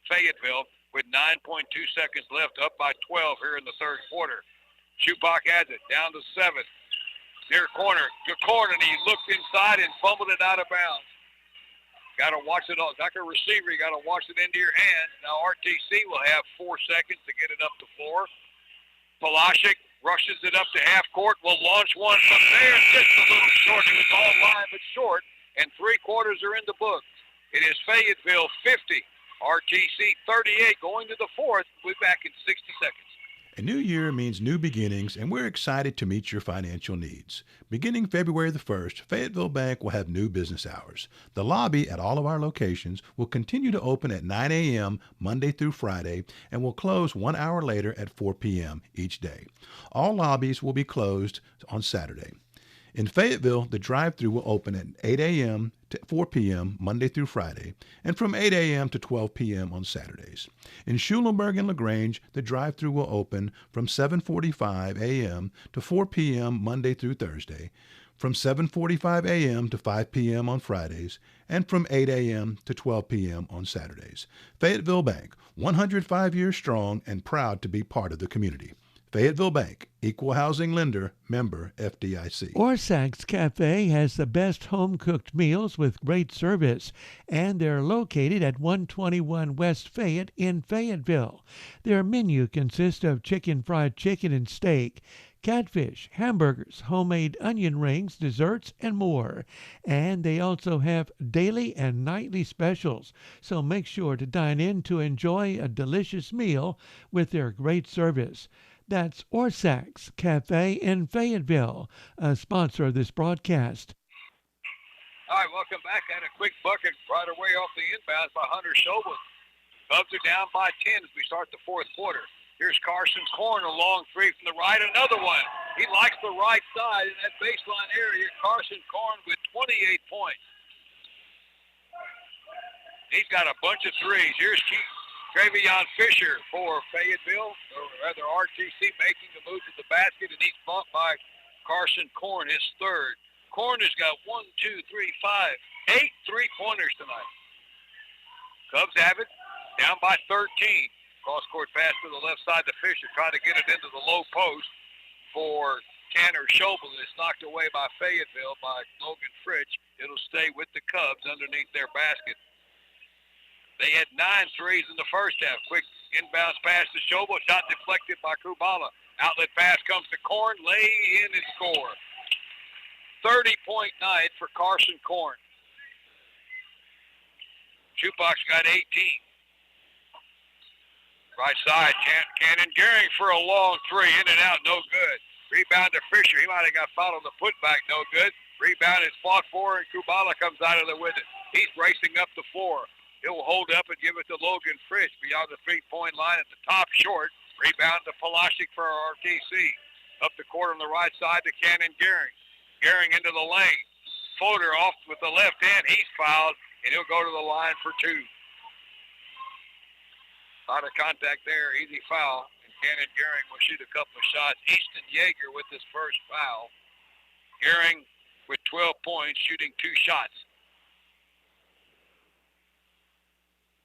Fayetteville with 9.2 seconds left, up by 12 here in the third quarter. Schupak has it down to 7. Near corner to corner, and he looked inside and fumbled it out of bounds. Got to watch it all. Like a receiver, you got to watch it into your hands. Now RTC will have 4 seconds to get it up to 4. Polashik rushes it up to half court, will launch one from there, just a little short. It was all line but short, and 3 quarters are in the books. It is Fayetteville 50, RTC 38, going to the fourth. We'll be back in 60 seconds. A new year means new beginnings, and we're excited to meet your financial needs. Beginning February the 1st, Fayetteville Bank will have new business hours. The lobby at all of our locations will continue to open at 9 a.m. Monday through Friday and will close 1 hour later at 4 p.m. each day. All lobbies will be closed on Saturday. In Fayetteville, the drive-thru will open at 8 a.m. to 4 p.m. Monday through Friday, and from 8 a.m. to 12 p.m. on Saturdays. In Schulenburg and LaGrange, the drive-thru will open from 7:45 a.m. to 4 p.m. Monday through Thursday, from 7:45 a.m. to 5 p.m. on Fridays, and from 8 a.m. to 12 p.m. on Saturdays. Fayetteville Bank, 105 years strong and proud to be part of the community. Fayetteville Bank, Equal Housing Lender, member FDIC. Orsak's Cafe has the best home-cooked meals with great service, and they're located at 121 West Fayette in Fayetteville. Their menu consists of fried chicken and steak, catfish, hamburgers, homemade onion rings, desserts, and more. And they also have daily and nightly specials, so make sure to dine in to enjoy a delicious meal with their great service. That's Orsak's Cafe in Fayetteville, a sponsor of this broadcast. All right, welcome back. And a quick bucket right away off the inbounds by Hunter Schobel. Cubs are down by 10 as we start the fourth quarter. Here's Carson Korn, a long 3 from the right, another one. He likes the right side in that baseline area. Carson Korn with 28 points. He's got a bunch of threes. Here's Travion Fisher for Fayetteville, or rather RTC, making the move to the basket, and he's bumped by Carson Korn, his third. Corn has got 1, 2, 3, 5, 8 3-pointers tonight. Cubs have it, down by 13. Cross-court pass to the left side to Fisher, trying to get it into the low post for Tanner Schobel. It's knocked away by Fayetteville by Logan Fritsch. It'll stay with the Cubs underneath their basket. They had 9 threes in the first half. Quick inbounds pass to Schobel. Shot deflected by Kubala. Outlet pass comes to Korn. Lay in and score. 30-point night for Carson Korn. Chupak's got 18. Right side, Cannon Gehring for a long three. In and out, no good. Rebound to Fisher. He might have got fouled on the putback, no good. Rebound is fought for, and Kubala comes out of there with it. He's racing up the floor. He'll hold up and give it to Logan Fritsch beyond the three-point line at the top short. Rebound to Palashik for RTC. Up the court on the right side to Cannon Gehring. Gehring into the lane. Floater off with the left hand. He's fouled, and he'll go to the line for 2. Out of contact there, easy foul. And Cannon Gehring will shoot a couple of shots. Easton Yeager with his first foul. Gehring with 12 points, shooting 2 shots.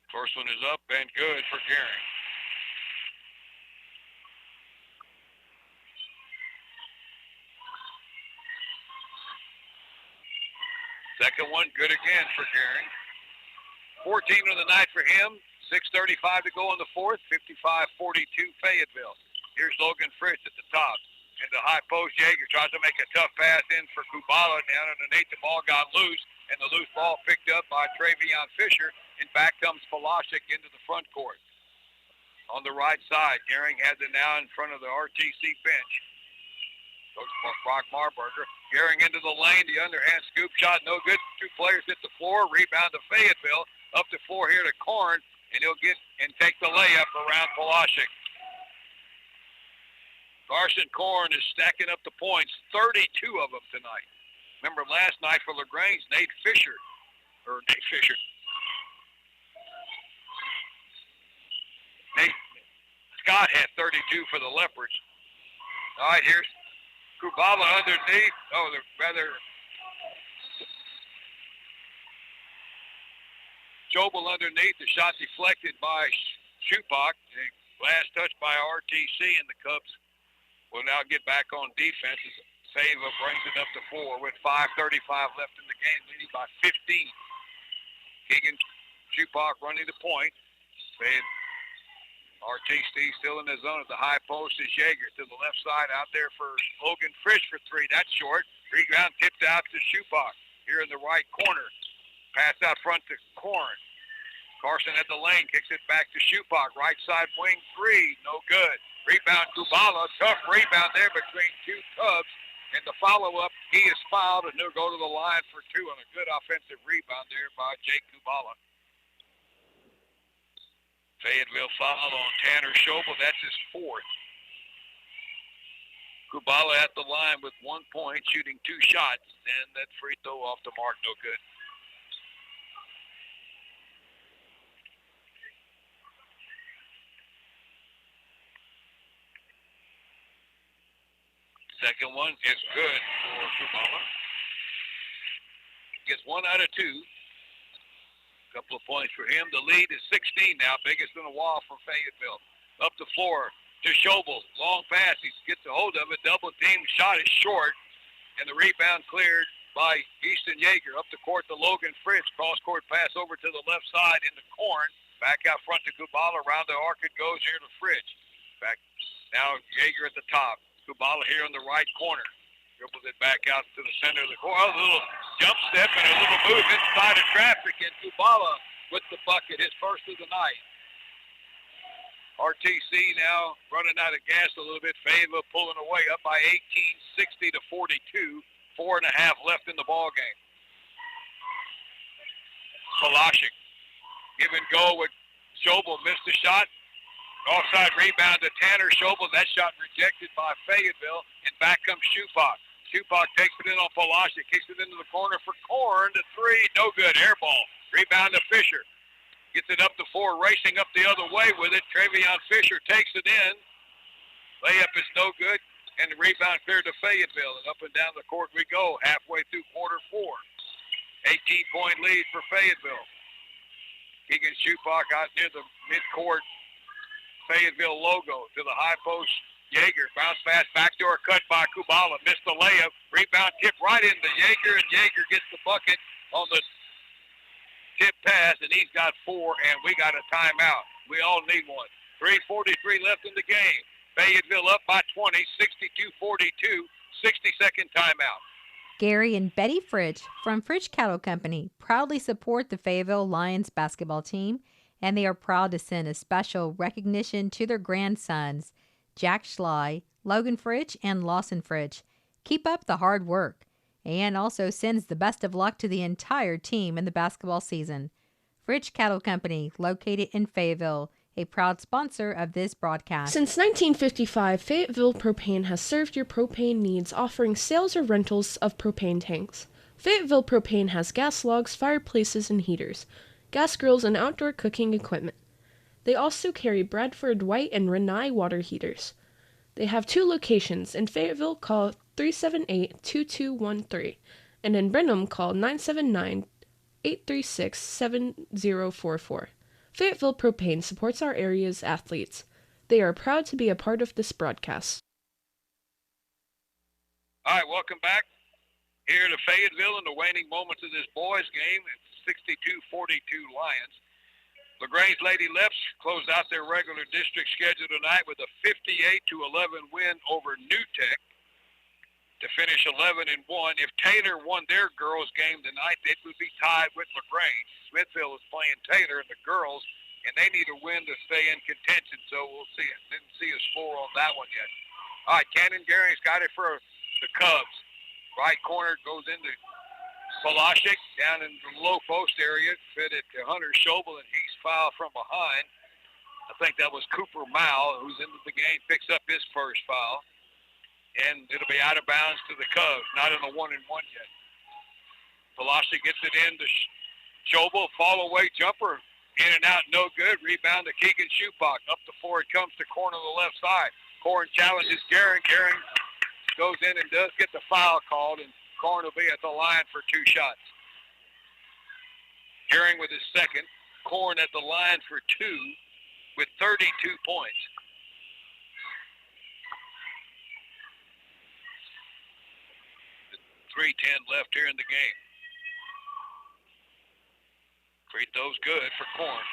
First one is up and good for Gehring. Second one, good again for Gehring. 14 of the night for him. 6:35 to go in the fourth. 55-42 Fayetteville. Here's Logan Fritsch at the top. Into high post, Yeager tries to make a tough pass in for Kubala. Down underneath, the ball got loose, and the loose ball picked up by Travion Fisher, and back comes Palashik into the front court. On the right side, Gehring has it now in front of the RTC bench. Coach Brock Marburger. Gehring into the lane, the underhand scoop shot, no good. 2 players hit the floor, rebound to Fayetteville. Up the floor here to Korn, and he'll get and take the layup around Palashik. Carson Korn is stacking up the points, 32 of them tonight. Remember last night for LaGrange, Nate Scott had 32 for the Leopards. All right, here's Kubala underneath. Oh, they're rather Schobel underneath. The shot deflected by Chupak. Last touch by RTC, and the Cubs will now get back on defense. Fava brings it up to 4 with 5:35 left in the game, leading by 15. Keegan Chupak running the point. RTC still in the zone at the high post is Yeager to the left side out there for Logan Fritsch for 3. That's short. Rebound tipped out to Chupak here in the right corner. Pass out front to Korn. Carson at the lane, kicks it back to Chupak. Right side wing 3, no good. Rebound Kubala, tough rebound there between 2 Cubs. And the follow-up, he is fouled, and he'll go to the line for 2 on a good offensive rebound there by Jake Kubala. Fayetteville foul on Tanner Schobel. That's his 4th. Kubala at the line with 1 point, shooting 2 shots, and that free throw off the mark, no good. Second one is good for Kubala. Gets 1 out of 2. Couple of points for him. The lead is 16 now, biggest in a while for Fayetteville. Up the floor to Schobel. Long pass. He gets a hold of it. Double team. Shot is short. And the rebound cleared by Easton Yeager. Up the court to Logan Fritsch. Cross-court pass over to the left side into Korn. Back out front to Kubala. Around the arc it goes here to Fritsch. Back now Yeager at the top. Kubala here in the right corner. Dribbles it back out to the center of the court. A little jump step and a little move inside of traffic, and Kubala with the bucket, his first of the night. RTC now running out of gas a little bit. Fayetteville pulling away up by 18, 60-42. 4.5 left in the ball game. Palashik, give and go with Schobel, missed the shot. Offside rebound to Tanner Schobel. That shot rejected by Fayetteville, and back comes Chupak. Chupak takes it in on Palashik, kicks it into the corner for Korn to 3. No good. Air ball. Rebound to Fisher. Gets it up to 4, racing up the other way with it. Travion Fisher takes it in. Layup is no good. And the rebound cleared to Fayetteville. And up and down the court we go, halfway through quarter 4. 18-point lead for Fayetteville. Keegan-Shupok out near the midcourt Fayetteville logo to the high post. Yeager, bounce pass, backdoor cut by Kubala. Missed the layup. Rebound tip right into Yeager, and Yeager gets the bucket on the tip pass, and he's got 4, and we got a timeout. We all need one. 3:43 left in the game. Fayetteville up by 20, 62-42, 60-second timeout. Gary and Betty Fritsch from Fritsch Cattle Company proudly support the Fayetteville Lions basketball team, and they are proud to send a special recognition to their grandsons, Jack Schley, Logan Fritsch, and Lawson Fritsch. Keep up the hard work. And also sends the best of luck to the entire team in the basketball season. Fritsch Cattle Company, located in Fayetteville, a proud sponsor of this broadcast. Since 1955, Fayetteville Propane has served your propane needs, offering sales or rentals of propane tanks. Fayetteville Propane has gas logs, fireplaces, and heaters, gas grills, and outdoor cooking equipment. They also carry Bradford White and Renai water heaters. They have 2 locations. In Fayetteville, call 378-2213, and in Brenham, call 979-836-7044. Fayetteville Propane supports our area's athletes. They are proud to be a part of this broadcast. All right, welcome back here to Fayetteville in the waning moments of this boys game. It's 62-42 Lions. LaGrange Lady Leps closed out their regular district schedule tonight with a 58-11 win over New Tech to finish 11-1. If Taylor won their girls game tonight, it would be tied with LaGrange. Smithville is playing Taylor and the girls, and they need a win to stay in contention, so we'll see it. Didn't see a score on that one yet. All right, Cannon Garing's got it for the Cubs. Right corner goes into Palashik down in the low post area, fed it to Hunter Schobel, and he's fouled from behind. I think that was Cooper Mao, who's into the game, picks up his first foul. And it'll be out of bounds to the Cubs, not in the 1-1 yet. Palashik gets it in to Schobel, fall away jumper, in and out, no good. Rebound to Keegan-Shupok. Up the floor it comes to corner on the left side. Corn challenges Garing. Garing goes in and does get the foul called, and Corn will be at the line for 2 shots. Garing with his second. Corn at the line for 2 with 32 points. The 3:10 left here in the game. Free throw's good for Corn.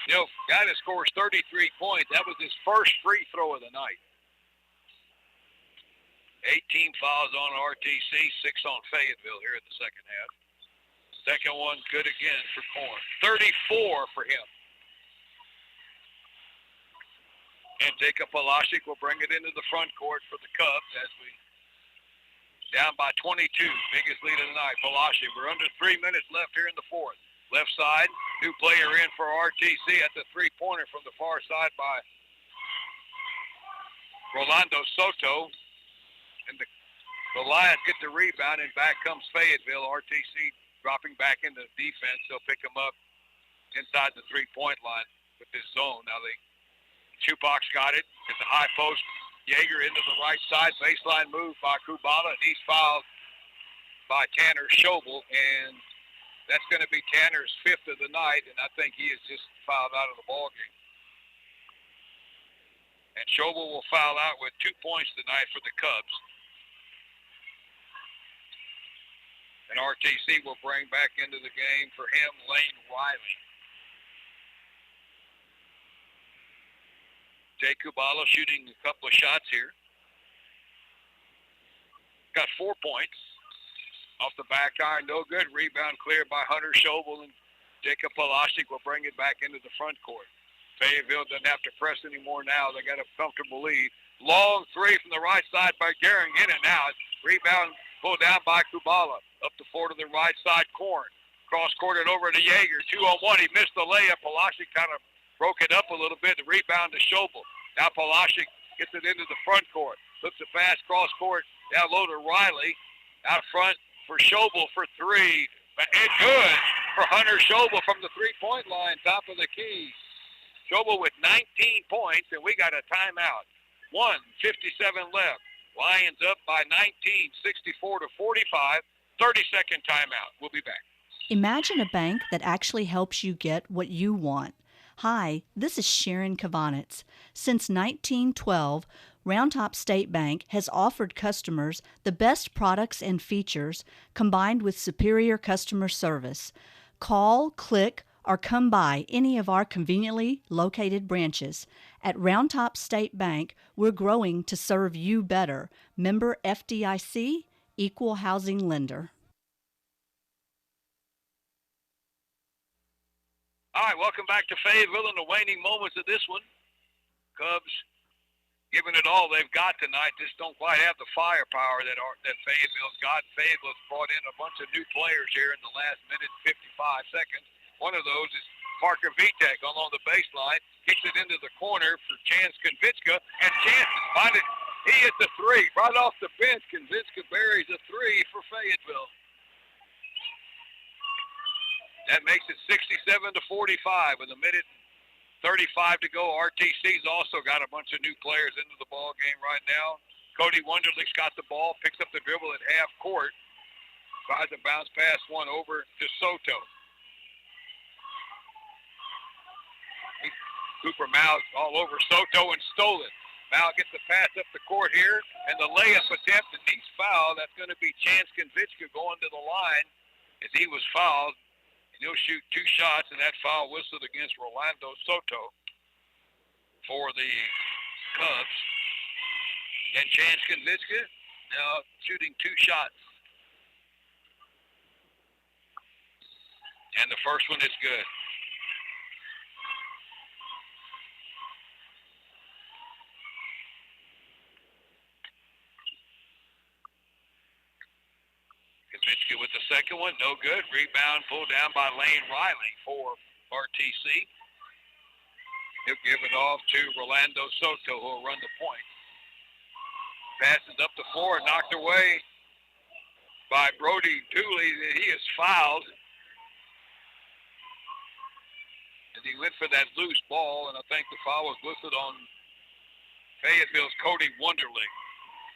You know, guy that scores 33 points, that was his first free throw of the night. 18 fouls on RTC, 6 on Fayetteville here in the second half. Second one good again for Corn. 34 for him. And Jacob Palashik will bring it into the front court for the Cubs as we down by 22. Biggest lead of the night. Palashik. We're under 3 minutes left here in the fourth. Left side, new player in for RTC at the three-pointer from the far side by Rolando Soto. And the Lions get the rebound, and back comes Fayetteville. RTC dropping back into defense. They'll pick them up inside the three-point line with this zone. Now Shupak's got it at the high post. Yeager into the right side. Baseline move by Kubala, and he's fouled by Tanner Schobel, and that's going to be Tanner's 5th of the night, and I think he is just fouled out of the ballgame. And Schobel will foul out with 2 points tonight for the Cubs. And RTC will bring back into the game for him Lane Riley. Jay Kubala shooting a couple of shots here. Got 4 points. Off the back iron, no good. Rebound cleared by Hunter Schobel, and Jacob Palashik will bring it back into the front court. Fayetteville doesn't have to press anymore now. They got a comfortable lead. Long three from the right side by Garing, in and out. Rebound pulled down by Kubala. Up the floor to the right side, Corn. Cross-courted over to Yeager. 2-on-1. He missed the layup. Palashik kind of broke it up a little bit. The rebound to Schobel. Now Palashik gets it into the front court. Looks a pass cross-court down low to Riley. Out front for Schobel for 3. And good for Hunter Schobel from the three-point line, top of the key. Schobel with 19 points, and we got a timeout. 1:57 left. Lions up by 19, 64-45. 30-second timeout. We'll be back. Imagine a bank that actually helps you get what you want. Hi, this is Sharon Kavanitz. Since 1912, Round Top State Bank has offered customers the best products and features combined with superior customer service. Call, click, or come by any of our conveniently located branches. At Round Top State Bank, we're growing to serve you better. Member FDIC, Equal Housing Lender. All right, welcome back to Fayetteville in the waning moments of this one. Cubs giving it all they've got tonight. Just don't quite have the firepower that Fayetteville's got. Fayetteville's brought in a bunch of new players here in the last minute and 55 seconds. One of those is Parker Vitek along the baseline, kicks it into the corner for Chance Konvichka, and Chance is finding he hits the three. Right off the bench, Konvichka buries a three for Fayetteville. That makes it 67-45 with a minute and 35 to go. RTC's also got a bunch of new players into the ball game right now. Cody Wunderlich's got the ball, picks up the dribble at half court, tries to bounce pass one over to Soto. Cooper Mouth all over Soto and stole it. Mouth gets the pass up the court here, and the layup attempt, and he's fouled. That's going to be Chance Konvichka going to the line as he was fouled. And he'll shoot two shots, and that foul whistled against Rolando Soto for the Cubs. And Chance Konvichka now shooting two shots. And the first one is good. Konvichka with the second one, no good. Rebound pulled down by Lane Riley for RTC. He'll give it off to Rolando Soto, who will run the point. Passes up the floor, knocked away by Brody Dooley. He is fouled. And he went for that loose ball, and I think the foul was listed on Fayetteville's Cody Wunderlich,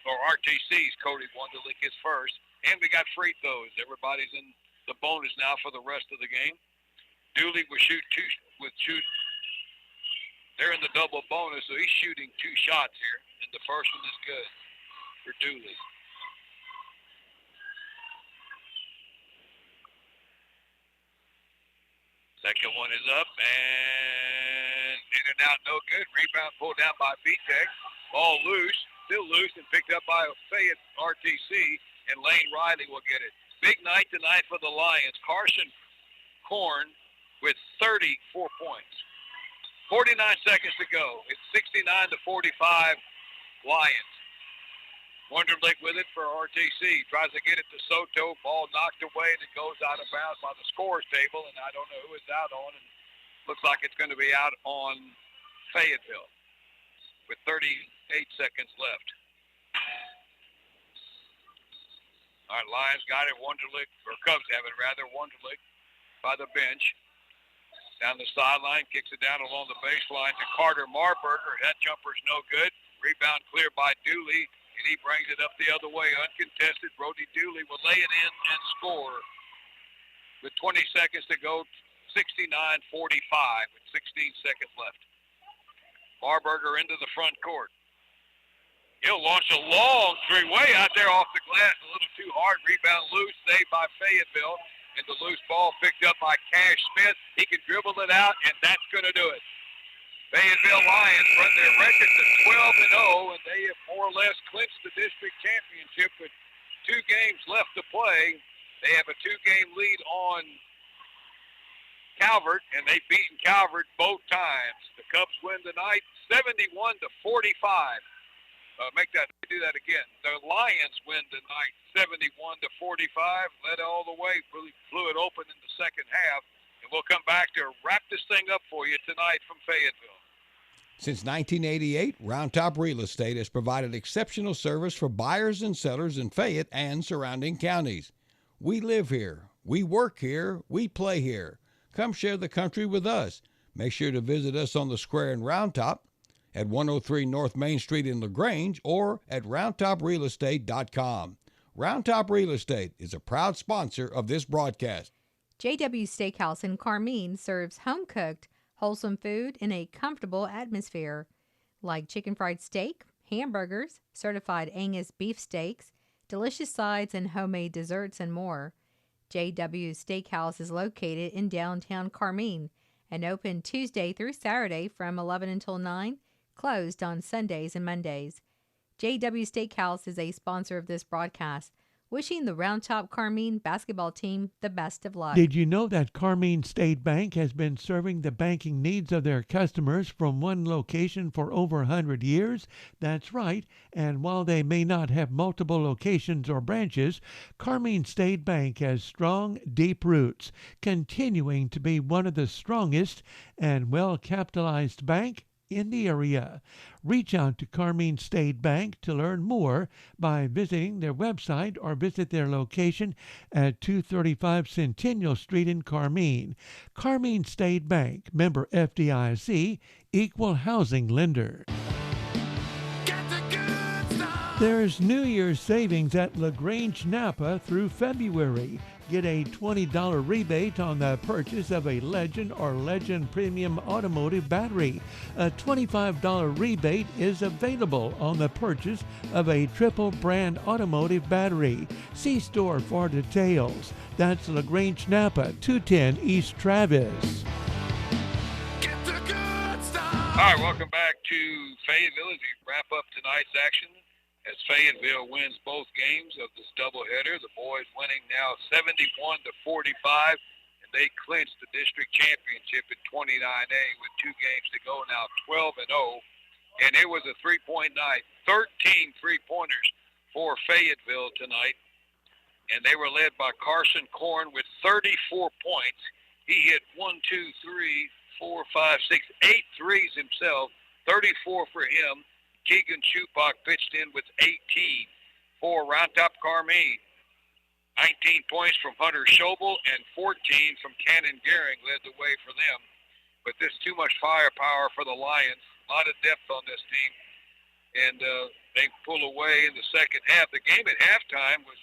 or RTC's Cody Wunderlich, his first. And we got free throws. Everybody's in the bonus now for the rest of the game. Dooley will shoot they're in the double bonus, so he's shooting two shots here. And the first one is good for Dooley. Second one is up and in and out, no good. Rebound pulled down by Vitek. Ball loose, still loose, and picked up by Fayette RTC. And Lane Riley will get it. Big night tonight for the Lions. Carson Korn with 34 points. 49 seconds to go. It's 69-45 Lions. Wunderlich with it for RTC. Tries to get it to Soto. Ball knocked away and it goes out of bounds by the scorer's table. And I don't know who it's out on. And looks like it's going to be out on Fayetteville with 38 seconds left. All right, Lions got it. Wunderlich, or Cubs have it rather. Wunderlich by the bench. Down the sideline, kicks it down along the baseline to Carter Marburger. That jumper's no good. Rebound clear by Dooley, and he brings it up the other way. Uncontested, Brody Dooley will lay it in and score. With 20 seconds to go, 69-45 with 16 seconds left. Marburger into the front court. He'll launch a long three way out there off the glass. A little too hard. Rebound loose. Saved by Fayetteville. And the loose ball picked up by Cash Smith. He can dribble it out, and that's going to do it. Fayetteville Lions run their record to 12-0, and they have more or less clinched the district championship with 2 games left to play. They have a 2-game lead on Calvert, and they've beaten Calvert both times. The Cubs win tonight 71-45. Do that again. The Lions win tonight 71-45. Led all the way, really blew it open in the second half. And we'll come back to wrap this thing up for you tonight from Fayetteville. Since 1988, Round Top Real Estate has provided exceptional service for buyers and sellers in Fayette and surrounding counties. We live here, we work here, we play here. Come share the country with us. Make sure to visit us on the square in Round Top at 103 North Main Street in LaGrange or at roundtoprealestate.com. Round Top Real Estate is a proud sponsor of this broadcast. JW Steakhouse in Carmine serves home-cooked, wholesome food in a comfortable atmosphere, like chicken fried steak, hamburgers, certified Angus beef steaks, delicious sides and homemade desserts, and more. JW Steakhouse is located in downtown Carmine and open Tuesday through Saturday from 11 until 9, closed on Sundays and Mondays. JW Steakhouse is a sponsor of this broadcast, wishing the Round Top Carmine basketball team the best of luck. Did you know that Carmine State Bank has been serving the banking needs of their customers from one location for over 100 years? That's right, and while they may not have multiple locations or branches, Carmine State Bank has strong, deep roots, continuing to be one of the strongest and well-capitalized bank in the area. Reach out to Carmine State Bank to learn more by visiting their website or visit their location at 235 Centennial Street in Carmine. Carmine State Bank, member FDIC, equal housing lender. There's New Year's savings at LaGrange Napa through February. Get a $20 rebate on the purchase of a Legend or Legend Premium Automotive battery. A $25 rebate is available on the purchase of a triple brand automotive battery. See store for details. That's LaGrange Napa, 210 East Travis. All right, welcome back to Fayetteville as we wrap up tonight's action. As Fayetteville wins both games of this doubleheader, the boys winning now 71-45, and they clinched the district championship in 29A with 2 games to go, now 12-0. And it was a three-point night, 13 three-pointers for Fayetteville tonight, and they were led by Carson Korn with 34 points. He hit 1, 2, 3, 4, 5, 6, 8 threes himself, 34 for him. Keegan Schupak pitched in with 18 for Round Top Carmine. 19 points from Hunter Schobel and 14 from Cannon Gehring led the way for them. But there's too much firepower for the Lions. A lot of depth on this team. And they pull away in the second half. The game at halftime was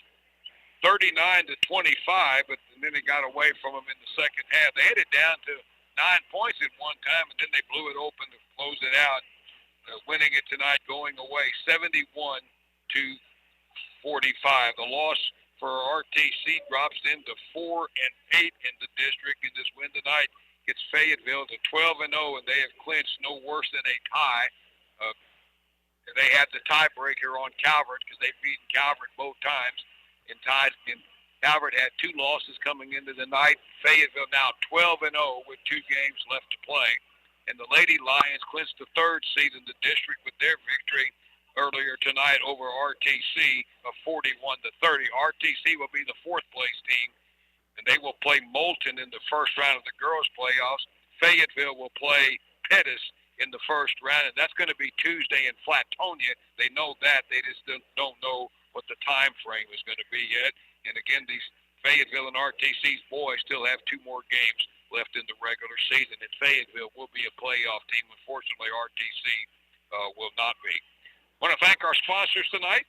39-25, but then they got away from them in the second half. They had it down to 9 points at one time, and then they blew it open to close it out. Winning it tonight, going away 71-45. The loss for RTC drops them to 4-8 in the district, and this win tonight gets Fayetteville to 12-0, and they have clinched no worse than a tie. They had the tiebreaker on Calvert because they've beaten Calvert both times, and Calvert had 2 losses coming into the night. Fayetteville now 12-0 with 2 games left to play. And the Lady Lions clinched the 3rd seed in the district with their victory earlier tonight over RTC of 41-30. RTC will be the 4th place team, and they will play Moulton in the first round of the girls' playoffs. Fayetteville will play Pettis in the first round, and that's going to be Tuesday in Flatonia. They know that. They just don't know what the time frame is going to be yet. And again, these Fayetteville and RTC's boys still have 2 more games left in the regular season, and Fayetteville will be a playoff team. Unfortunately, RTC will not be. I want to thank our sponsors tonight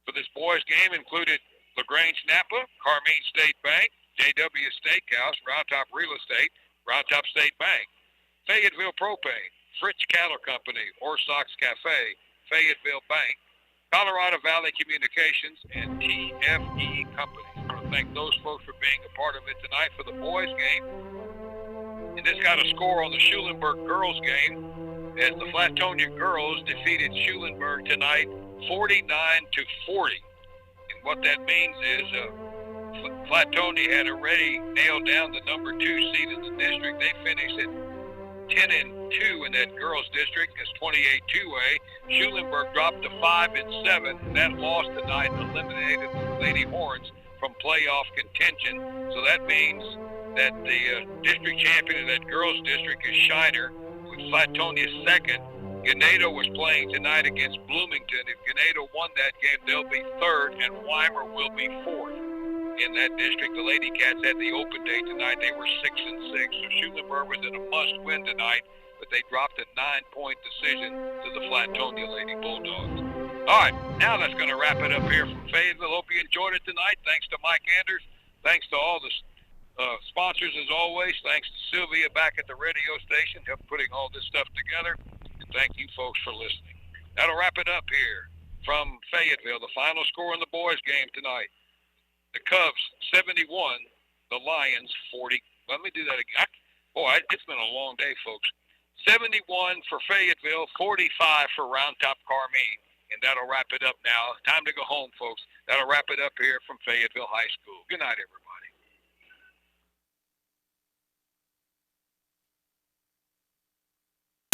for this boys' game, included LaGrange Napa, Carmine State Bank, JW Steakhouse, Round Top Real Estate, Round Top State Bank, Fayetteville Propane, Fritz Cattle Company, Orsox Cafe, Fayetteville Bank, Colorado Valley Communications, and TFE Company. I want to thank those folks for being a part of it tonight for the boys' game. And this got a score on the Schulenburg girls' game as the Flatonia girls defeated Schulenburg tonight 49-40. And what that means is Flatonia had already nailed down the number 2 seed in the district. They finished at 10-2 in that girls' district as 28-2A. Schulenburg dropped to 5-7, and that loss tonight eliminated the Lady Horns from playoff contention. So that means that the district champion in that girls' district is Shiner, with Flatonia 2nd. Ganado was playing tonight against Bloomington. If Ganado won that game, they'll be 3rd, and Weimar will be 4th. In that district, the Lady Cats had the open day tonight. They were 6-6. So Schulenburg was in a must-win tonight. but they dropped a 9-point decision to the Flatonia Lady Bulldogs. All right, now that's going to wrap it up here from Fayetteville. Hope you enjoyed it tonight. Thanks to Mike Anders. Thanks to all the sponsors, as always. Thanks to Sylvia back at the radio station, helping putting all this stuff together. And thank you folks for listening. That'll wrap it up here from Fayetteville. The final score in the boys' game tonight. The Cubs 71, the Lions 40. Let me do that again. Boy, it's been a long day, folks. 71 for Fayetteville, 45 for Round Top Carmine. And that'll wrap it up now. Time to go home, folks. That'll wrap it up here from Fayetteville High School. Good night, everybody.